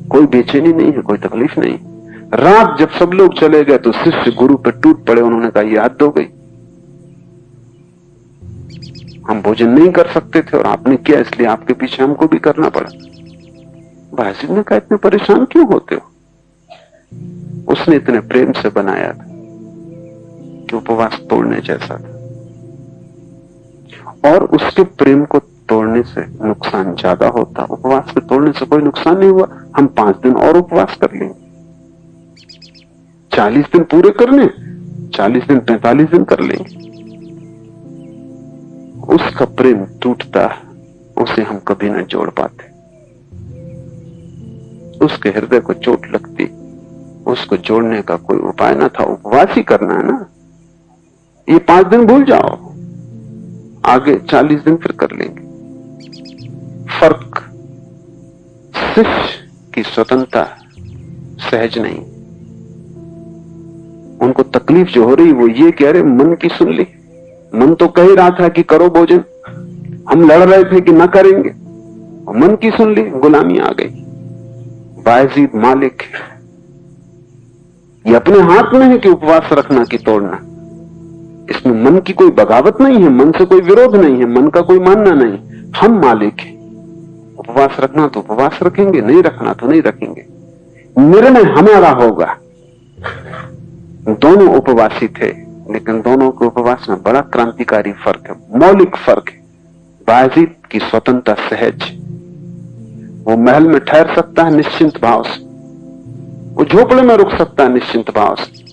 Speaker 1: कोई बेचैनी नहीं है, कोई तकलीफ नहीं। रात जब सब लोग चले गए तो शिष्य गुरु पर टूट पड़े। उन्होंने कहा, ये हद हो गई, हम भोजन नहीं कर सकते थे और आपने किया, इसलिए आपके पीछे हमको भी करना पड़ा। बायजीद ने कहा, इतने परेशान क्यों होते हो? उसने इतने प्रेम से बनाया था कि उपवास तोड़ने जैसा था, और उसके प्रेम को तोड़ने से नुकसान ज्यादा होता। उपवास के तोड़ने से कोई नुकसान नहीं हुआ। हम 5 दिन और उपवास कर लेंगे, 40 दिन पूरे करने, 40 दिन 45 दिन कर लेंगे। उसका प्रेम टूटता, उसे हम कभी न जोड़ पाते। उसके हृदय को चोट लगती, उसको जोड़ने का कोई उपाय न था। उपवास ही करना है ना, ये 5 दिन भूल जाओ, आगे 40 दिन फिर कर लेंगे। फर्क, शिष्य की स्वतंत्रता सहज नहीं। उनको तकलीफ जो हो रही वो ये कि अरे मन की सुन ली, मन तो कह रहा था कि करो भोजन, हम लड़ रहे थे कि ना करेंगे, और मन की सुन ली, गुलामी आ गई। बायजीद मालिक है, ये अपने हाथ में है कि उपवास रखना कि तोड़ना। इसमें मन की कोई बगावत नहीं है, मन से कोई विरोध नहीं है, मन का कोई मानना नहीं। हम मालिक हैं। उपवास रखना तो उपवास रखेंगे, नहीं रखना तो नहीं रखेंगे, निर्णय हमारा होगा। दोनों उपवासी थे, लेकिन दोनों के उपवास में बड़ा क्रांतिकारी फर्क है, मौलिक फर्क है। बायजीद की स्वतंत्रता सहज, वो महल में ठहर सकता है निश्चिंत भाव से, वो झोपड़े में रुक सकता है निश्चिंत भाव से।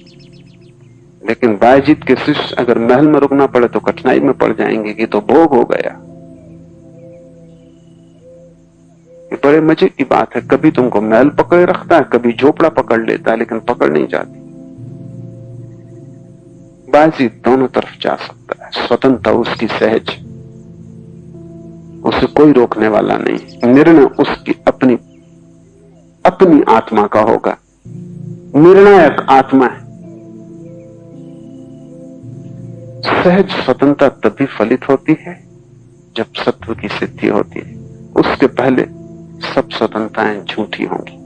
Speaker 1: लेकिन बायजीद के शिष्य अगर महल में रुकना पड़े तो कठिनाई में पड़ जाएंगे कि तो भोग हो गया। ये बड़े मजे की बात है, कभी तुमको महल पकड़े रखता है, कभी झोपड़ा पकड़ लेता है, लेकिन पकड़ नहीं जाती। बायजीद दोनों तरफ जा सकता है, स्वतंत्रता उसकी सहज, उसे कोई रोकने वाला नहीं। निर्णय उसकी अपनी अपनी आत्मा का होगा, निर्णायक आत्मा है। सहज स्वतंत्रता तभी फलित होती है जब सत्व की सिद्धि होती है, उसके पहले सब स्वतंत्रताएं झूठी होंगी।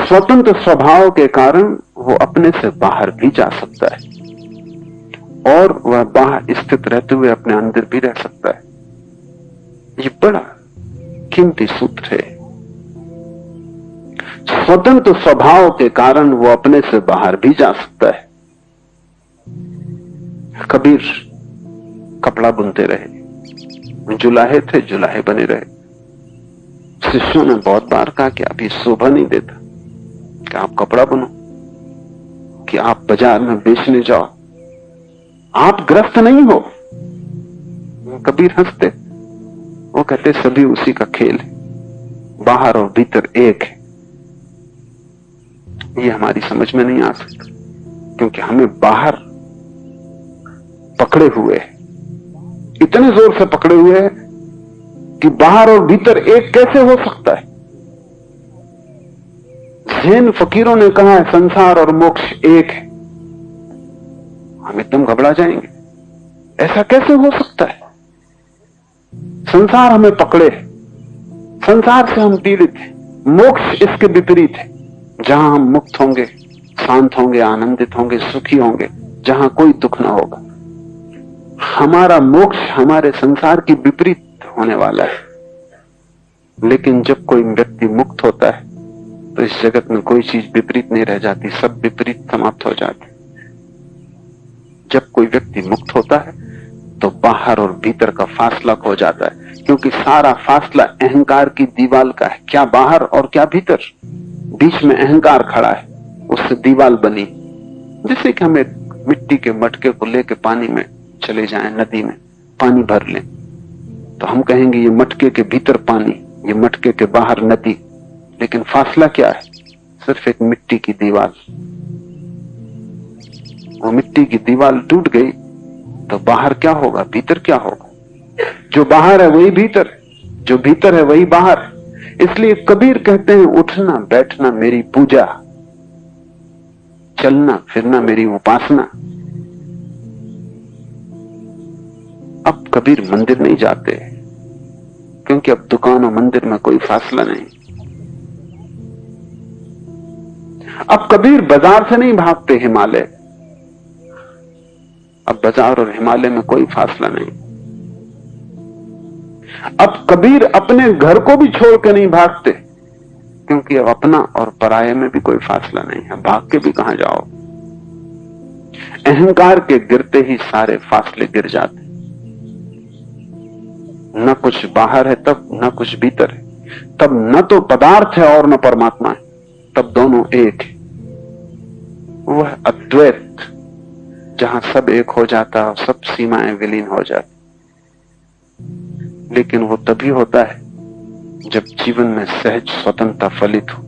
Speaker 1: स्वतंत्र स्वभाव के कारण वो अपने से बाहर भी जा सकता है, और वह बाहर स्थित रहते हुए अपने अंदर भी रह सकता है। ये बड़ा कीमती सूत्र है। स्वतंत्र स्वभाव के कारण वो अपने से बाहर भी जा सकता है। कबीर कपड़ा बुनते रहे, जुलाहे थे, जुलाहे बने रहे। शिष्यों ने बहुत बार कहा कि अभी शोभा नहीं देता कि आप कपड़ा बुनो, कि आप बाजार में बेचने जाओ, आप ग्रस्त नहीं हो। कबीर हंसते, वो कहते सभी उसी का खेल है, बाहर और भीतर एक है। ये हमारी समझ में नहीं आ सकता, क्योंकि हमें बाहर पकड़े हुए हैं, इतने जोर से पकड़े हुए हैं कि बाहर और भीतर एक कैसे हो सकता है। जैन फकीरों ने कहा है संसार और मोक्ष एक है, हम एकदम घबरा जाएंगे, ऐसा कैसे हो सकता है? संसार हमें पकड़े, संसार से हम पीड़ित हैं, मोक्ष इसके विपरीत है, जहां हम मुक्त होंगे, शांत होंगे, आनंदित होंगे, सुखी होंगे, जहां कोई दुख ना होगा। हमारा मोक्ष हमारे संसार की विपरीत होने वाला है। लेकिन जब कोई व्यक्ति मुक्त होता है तो इस जगत में कोई चीज विपरीत नहीं रह जाती, सब विपरीत समाप्त हो जाते। जब कोई व्यक्ति मुक्त होता है तो बाहर और भीतर का फासला खो जाता है, क्योंकि सारा फासला अहंकार की दीवार का है। क्या बाहर और क्या भीतर, बीच में अहंकार खड़ा है, उससे दीवार बनी। जैसे कि हम एक मिट्टी के मटके को लेकर पानी में चले जाएं, नदी में पानी भर लें, तो हम कहेंगे ये मटके के भीतर पानी, ये मटके के बाहर नदी। लेकिन फासला क्या है? सिर्फ एक मिट्टी की दीवार। वो मिट्टी की दीवार टूट गई तो बाहर क्या होगा, भीतर क्या होगा? जो बाहर है वही भीतर, जो भीतर है वही बाहर। इसलिए कबीर कहते हैं, उठना बैठना मेरी पूजा, चलना फिरना मेरी उपासना। अब कबीर मंदिर नहीं जाते, क्योंकि अब दुकान और मंदिर में कोई फासला नहीं। अब कबीर बाजार से नहीं भागते हिमालय, अब बाजार और हिमालय में कोई फासला नहीं। अब कबीर अपने घर को भी छोड़ के नहीं भागते, क्योंकि अब अपना और पराये में भी कोई फासला नहीं है। भाग के भी कहां जाओ? अहंकार के गिरते ही सारे फासले गिर जाते। न कुछ बाहर है तब, न कुछ भीतर है तब, न तो पदार्थ है और न परमात्मा है, तब दोनों एक है। वह अद्वैत जहां सब एक हो जाता है और सब सीमाएं विलीन हो जाती। लेकिन वो तभी होता है जब जीवन में सहज स्वतंत्रता फलित हो।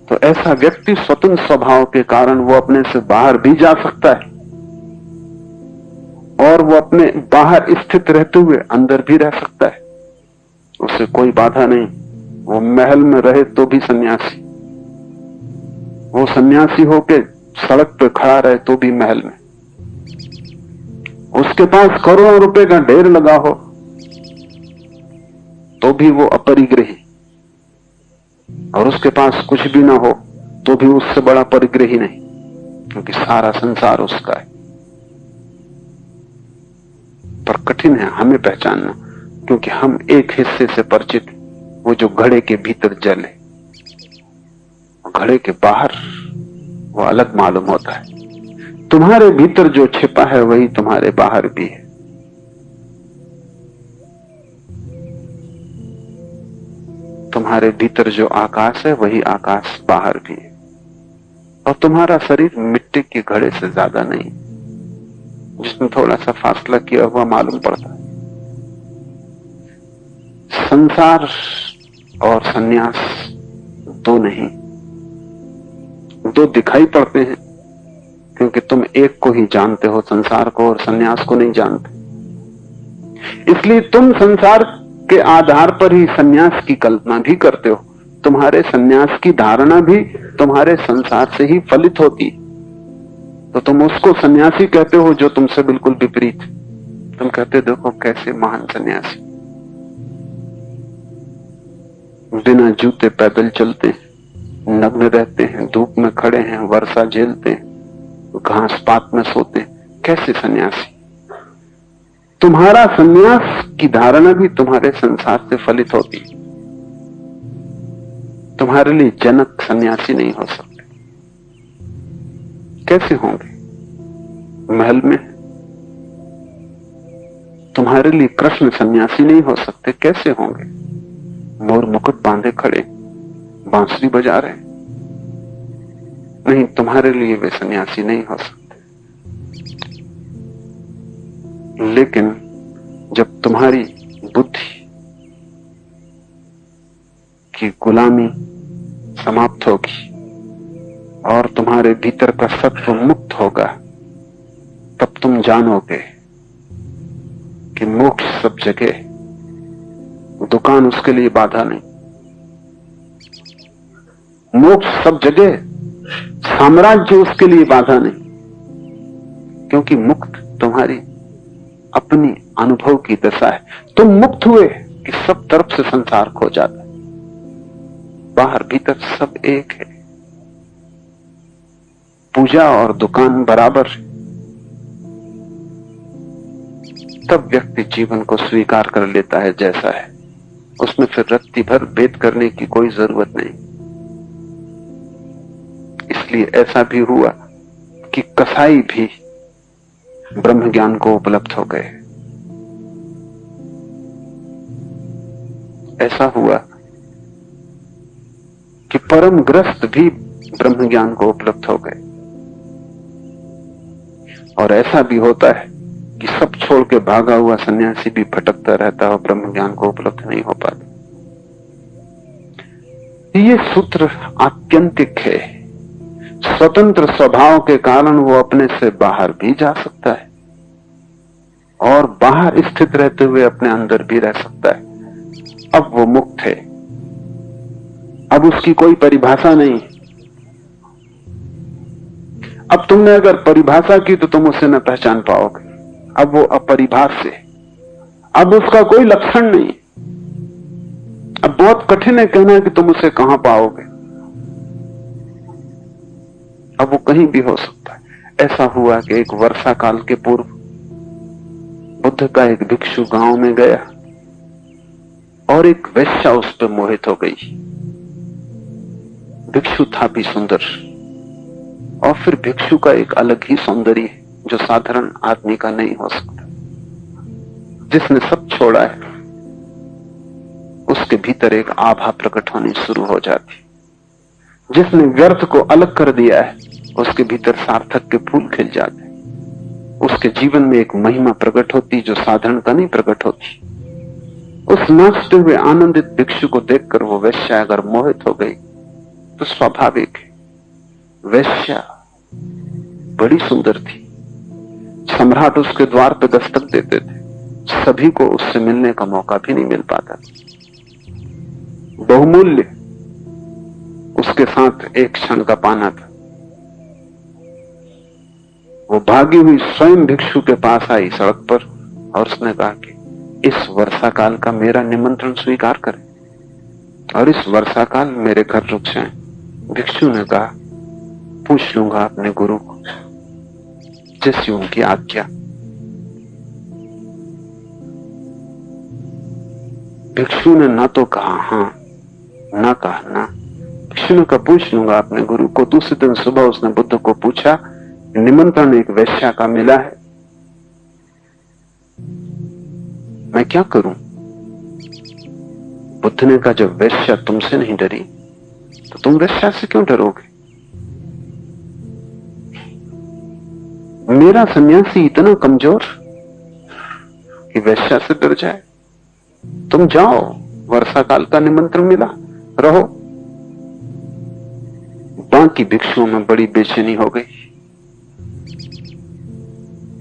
Speaker 1: तो ऐसा व्यक्ति स्वतंत्र स्वभाव के कारण वो अपने से बाहर भी जा सकता है, और वो अपने बाहर स्थित रहते हुए अंदर भी रह सकता है। उसे कोई बाधा नहीं। वो महल में रहे तो भी सन्यासी, वो सन्यासी होके सड़क पे खड़ा रहे तो भी महल में। उसके पास करोड़ों रुपए का ढेर लगा हो तो भी वो अपरिग्रही, और उसके पास कुछ भी ना हो तो भी उससे बड़ा परिग्रही नहीं, क्योंकि सारा संसार उसका है। पर कठिन है हमें पहचानना, क्योंकि हम एक हिस्से से परिचित, वो जो घड़े के भीतर जल है। घड़े के बाहर वो अलग मालूम होता है। तुम्हारे भीतर जो छिपा है वही तुम्हारे बाहर भी है। तुम्हारे भीतर जो आकाश है वही आकाश बाहर भी है। और तुम्हारा शरीर मिट्टी के घड़े से ज्यादा नहीं, जिसमें थोड़ा सा फासला किया हुआ मालूम पड़ता है। संसार और सन्यास दो नहीं, दो दिखाई पड़ते हैं, क्योंकि तुम एक को ही जानते हो, संसार को, और सन्यास को नहीं जानते। इसलिए तुम संसार के आधार पर ही सन्यास की कल्पना भी करते हो। तुम्हारे सन्यास की धारणा भी तुम्हारे संसार से ही फलित होती। तो तुम उसको सन्यासी कहते हो जो तुमसे बिल्कुल विपरीत। तुम कहते देखो कैसे महान सन्यासी, बिना जूते पैदल चलते हैं, नग्न रहते हैं, धूप में खड़े हैं, वर्षा झेलते हैं, घास पात में सोते हैं, कैसे सन्यासी। तुम्हारा सन्यास की धारणा भी तुम्हारे संसार से फलित होती। तुम्हारे लिए जनक सन्यासी नहीं हो सकते। कैसे होंगे? महल में। तुम्हारे लिए कृष्ण सन्यासी नहीं हो सकते। कैसे होंगे? मोर मुकुट बांधे खड़े, बांसुरी बजा रहे। नहीं, तुम्हारे लिए वे सन्यासी नहीं हो सकते। लेकिन जब तुम्हारी बुद्धि की गुलामी समाप्त होगी और तुम्हारे भीतर का सत्व मुक्त होगा, तब तुम जानोगे कि मोक्ष सब जगह, दुकान उसके लिए बाधा नहीं। मोक्ष सब जगह, साम्राज्य उसके लिए बाधा नहीं। क्योंकि मुक्त तुम्हारी अपनी अनुभव की दशा है। तुम मुक्त हुए कि सब तरफ से संसार खो जाता है, बाहर भीतर सब एक है, पूजा और दुकान बराबर है। तब व्यक्ति जीवन को स्वीकार कर लेता है जैसा है, उसमें फिर रत्ती भर भेद करने की कोई जरूरत नहीं। इसलिए ऐसा भी हुआ कि कसाई भी ब्रह्म ज्ञान को उपलब्ध हो गए। ऐसा हुआ कि परम ग्रस्त भी ब्रह्म ज्ञान को उपलब्ध हो गए। और ऐसा भी होता है कि सब छोड़ के भागा हुआ सन्यासी भी भटकता रहता है और ब्रह्म ज्ञान को उपलब्ध नहीं हो पाता। ये सूत्र आत्यंतिक है। स्वतंत्र स्वभाव के कारण वो अपने से बाहर भी जा सकता है और बाहर स्थित रहते हुए अपने अंदर भी रह सकता है। अब वो मुक्त है, अब उसकी कोई परिभाषा नहीं। अब तुमने अगर परिभाषा की तो तुम उसे न पहचान पाओगे। अब वो अपरिभाष है, अब उसका कोई लक्षण नहीं। अब बहुत कठिन है कहना कि तुम उसे कहां पाओगे। अब वो कहीं भी हो सकता है। ऐसा हुआ कि एक वर्षा काल के पूर्व बुद्ध का एक भिक्षु गांव में गया और एक वेश्या उस पर मोहित हो गई। भिक्षु था भी सुंदर, और फिर भिक्षु का एक अलग ही सौंदर्य है जो साधारण आदमी का नहीं हो सकता। जिसने सब छोड़ा है उसके भीतर एक आभा प्रकट होनी शुरू हो जाती। जिसने व्यर्थ को अलग कर दिया है उसके भीतर सार्थक के फूल खिल जाते। उसके जीवन में एक महिमा प्रकट होती जो साधारण का नहीं प्रकट होती। उस नाचते हुए आनंदित भिक्षु को देखकर वो वेश्या अगर मोहित हो गई तो स्वाभाविक है। वेश्या बड़ी सुंदर थी। सम्राट उसके द्वार पे दस्तक देते थे, सभी को उससे मिलने का मौका भी नहीं मिल पाता। बहुमूल्य उसके साथ एक क्षण का पाना था। वो भागी हुई स्वयं भिक्षु के पास आई सड़क पर और उसने कहा कि इस वर्षा काल का मेरा निमंत्रण स्वीकार करें और इस वर्षा काल मेरे घर रुक जाएं। भिक्षु ने कहा, पूछ लूंगा अपने गुरु को, जैसी उनकी आज्ञा। भिक्षु ने ना तो कहा हां, ना कहा ना। भिक्षु ने कहा, पूछ लूंगा अपने गुरु को। दूसरे दिन सुबह उसने बुद्ध को पूछा, निमंत्रण एक वेश्या का मिला है, मैं क्या करूं? बुद्ध ने कहा, जब वेश्या तुमसे नहीं डरी तो तुम वेश्या से क्यों डरोगे? मेरा सन्यासी इतना कमजोर कि वेश्या से डर जाए? तुम जाओ, वर्षा काल का निमंत्रण मिला, रहो। बाकी भिक्षुओं में बड़ी बेचैनी हो गई,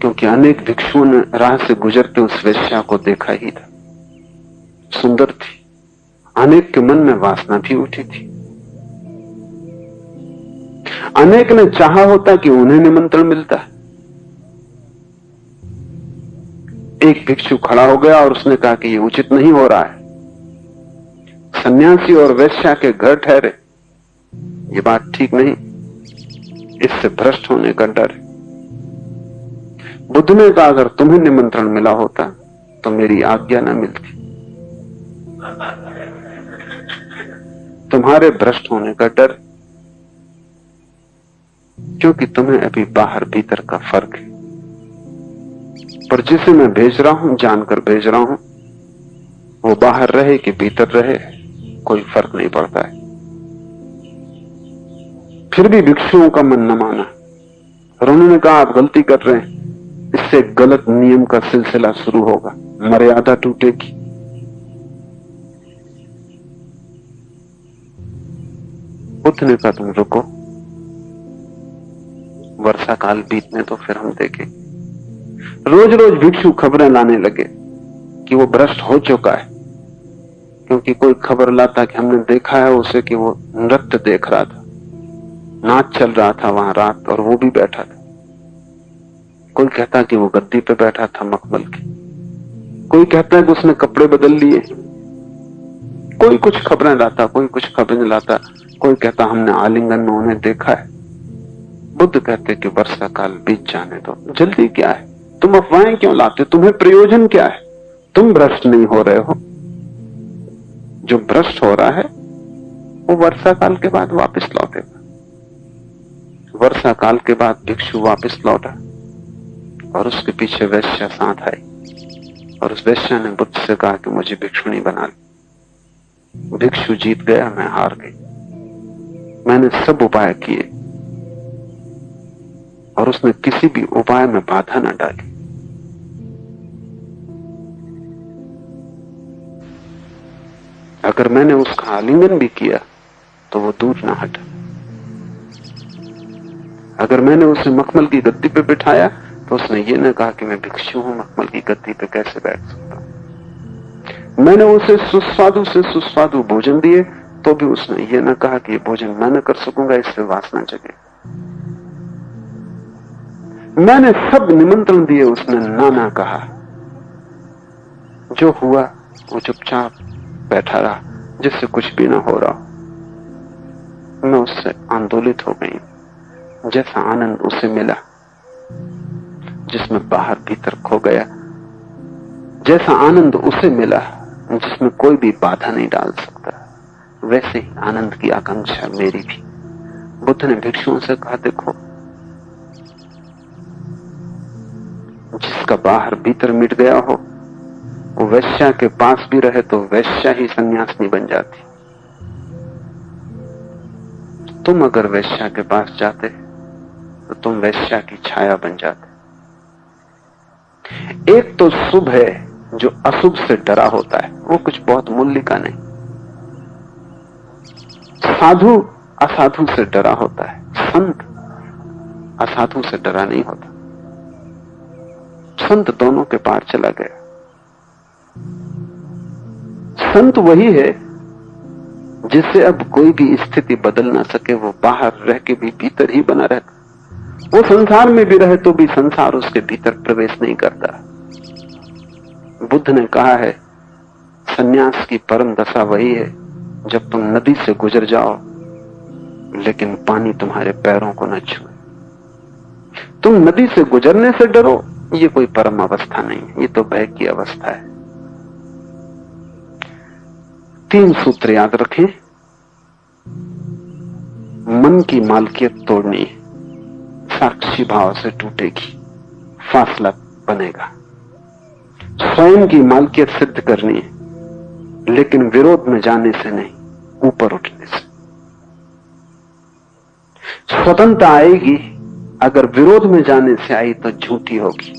Speaker 1: क्योंकि अनेक भिक्षुओं ने राह से गुजरते उस वेश्या को देखा ही था। सुंदर थी, अनेक के मन में वासना भी उठी थी। अनेक ने चाहा होता कि उन्हें निमंत्रण मिलता। एक भिक्षु खड़ा हो गया और उसने कहा कि ये उचित नहीं हो रहा है। सन्यासी और वेश्या के घर ठहरे, ये बात ठीक नहीं, इससे भ्रष्ट होने का डर है। बुद्ध ने कहा, अगर तुम्हें निमंत्रण मिला होता तो मेरी आज्ञा न मिलती। तुम्हारे भ्रष्ट होने का डर, क्योंकि तुम्हें अभी बाहर भीतर का फर्क है। पर जिसे मैं भेज रहा हूं, जानकर भेज रहा हूं, वो बाहर रहे कि भीतर रहे, कोई फर्क नहीं पड़ता है। फिर भी भिक्षुओं का मन न माना और उन्होंने कहा, आप गलती कर रहे हैं, इससे गलत नियम का सिलसिला शुरू होगा, मर्यादा टूटेगी। बुद्ध ने कहा, तुम रुको, वर्षा काल बीतने तो फिर हम देखें। रोज रोज भिक्षु खबरें लाने लगे कि वो भ्रष्ट हो चुका है, क्योंकि कोई खबर लाता कि हमने देखा है उसे कि वो नृत्य देख रहा था, नाच चल रहा था वहां रात, और वो भी बैठा था। कोई कहता कि वो गद्दी पे बैठा था मखमल की, कोई कहता है कि उसने कपड़े बदल लिए, कोई कुछ खबरें लाता, कोई कुछ खबरें लाता, कोई कहता हमने आलिंगन में उन्हें देखा है। बुद्ध कहते कि वर्षा काल बीत जाने दो, जल्दी क्या है, तुम अफवाहें क्यों लाते, तुम्हें प्रयोजन क्या है, तुम भ्रष्ट नहीं हो रहे हो। जो भ्रष्ट हो रहा है वो वर्षा काल के बाद वापस लौटेगा। वर्षा काल के बाद भिक्षु वापस लौटा और उसके पीछे वैश्या साथ आई और उस वैश्या ने बुद्ध से कहा कि मुझे भिक्षुणी बना ली। भिक्षु जीत गया, मैं हार गई। मैंने सब उपाय किए और उसने किसी भी उपाय में बाधा न डाली। अगर मैंने उसका आलिंगन भी किया तो वो दूर ना हटा। अगर मैंने उसे मखमल की गद्दी पे बिठाया तो उसने ये न कहा कि मैं भिक्षु हूं, मखमल की गद्दी पे कैसे बैठ सकता हूं। मैंने उसे सुस्वादु से सुस्वादु भोजन दिए तो भी उसने ये न कहा कि ये भोजन मैं न कर सकूंगा, इससे वासना जगे। मैंने सब निमंत्रण दिए, उसने ना कहा। जो हुआ वो चुपचाप बैठा रहा, जिससे कुछ भी ना हो रहा। मैं उससे आंदोलित हो गई। जैसा आनंद उसे मिला जिसमें बाहर भीतर खो गया, जैसा आनंद उसे मिला जिसमें कोई भी बाधा नहीं डाल सकता, वैसे ही आनंद की आकांक्षा मेरी भी। बुद्ध ने भिक्षुओं से कहा, देखो जिसका बाहर भीतर मिट गया हो वो वैश्या के पास भी रहे तो वैश्या ही सन्यासिनी बन जाती। तुम अगर वैश्या के पास जाते तो तुम वैश्या की छाया बन जाते। एक तो शुभ है जो अशुभ से डरा होता है, वो कुछ बहुत मूल्य का नहीं। साधु असाधु से डरा होता है, संत असाधु से डरा नहीं होता। संत दोनों के पार चला गया। संत वही है जिससे अब कोई भी स्थिति बदल ना सके, वो बाहर रह के भी भीतर ही बना रहता। वो संसार में भी रहे तो भी संसार उसके भीतर प्रवेश नहीं करता। बुद्ध ने कहा है, सन्यास की परम दशा वही है जब तुम नदी से गुजर जाओ लेकिन पानी तुम्हारे पैरों को न छुए। तुम नदी से गुजरने से डरो, ये कोई परम अवस्था नहीं है, ये तो भय की अवस्था है। 3 सूत्र याद रखें। मन की मालकियत तोड़नी है, साक्षी भाव से टूटेगी, फासला बनेगा। स्वयं की मालकियत सिद्ध करनी है, लेकिन विरोध में जाने से नहीं, ऊपर उठने से। स्वतंत्रता आएगी, अगर विरोध में जाने से आई तो झूठी होगी।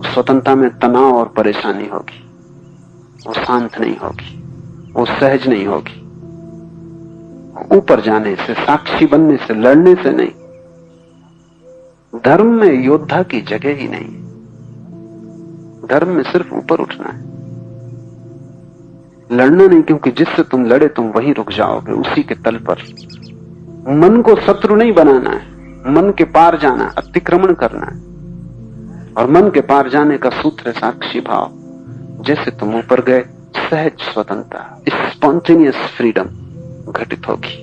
Speaker 1: स्वतंत्रता में तनाव और परेशानी होगी, वो शांत नहीं होगी, वो सहज नहीं होगी। ऊपर जाने से, साक्षी बनने से, लड़ने से नहीं। धर्म में योद्धा की जगह ही नहीं। धर्म में सिर्फ ऊपर उठना है, लड़ना नहीं, क्योंकि जिससे तुम लड़े तुम वहीं रुक जाओगे, उसी के तल पर। मन को शत्रु नहीं बनाना है, मन के पार जाना, अतिक्रमण करना है। और मन के पार जाने का सूत्र है साक्षी भाव। जैसे तुम ऊपर गए, सहज स्वतंत्रता, स्पॉन्टेनियस फ्रीडम घटित होगी,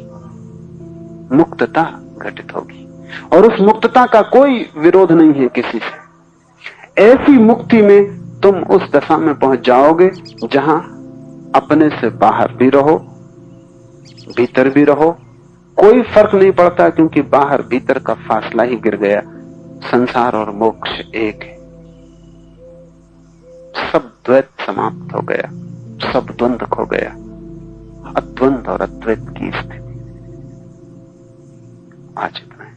Speaker 1: मुक्तता घटित होगी। और उस मुक्तता का कोई विरोध नहीं है किसी से। ऐसी मुक्ति में तुम उस दशा में पहुंच जाओगे जहां अपने से बाहर भी रहो, भीतर भी रहो, कोई फर्क नहीं पड़ता, क्योंकि बाहर भीतर का फासला ही गिर गया। संसार और मोक्ष एक है। सब द्वैत समाप्त हो गया, सब द्वंद्व खो गया, अद्वंद और अद्वैत की स्थिति। आज इतना है।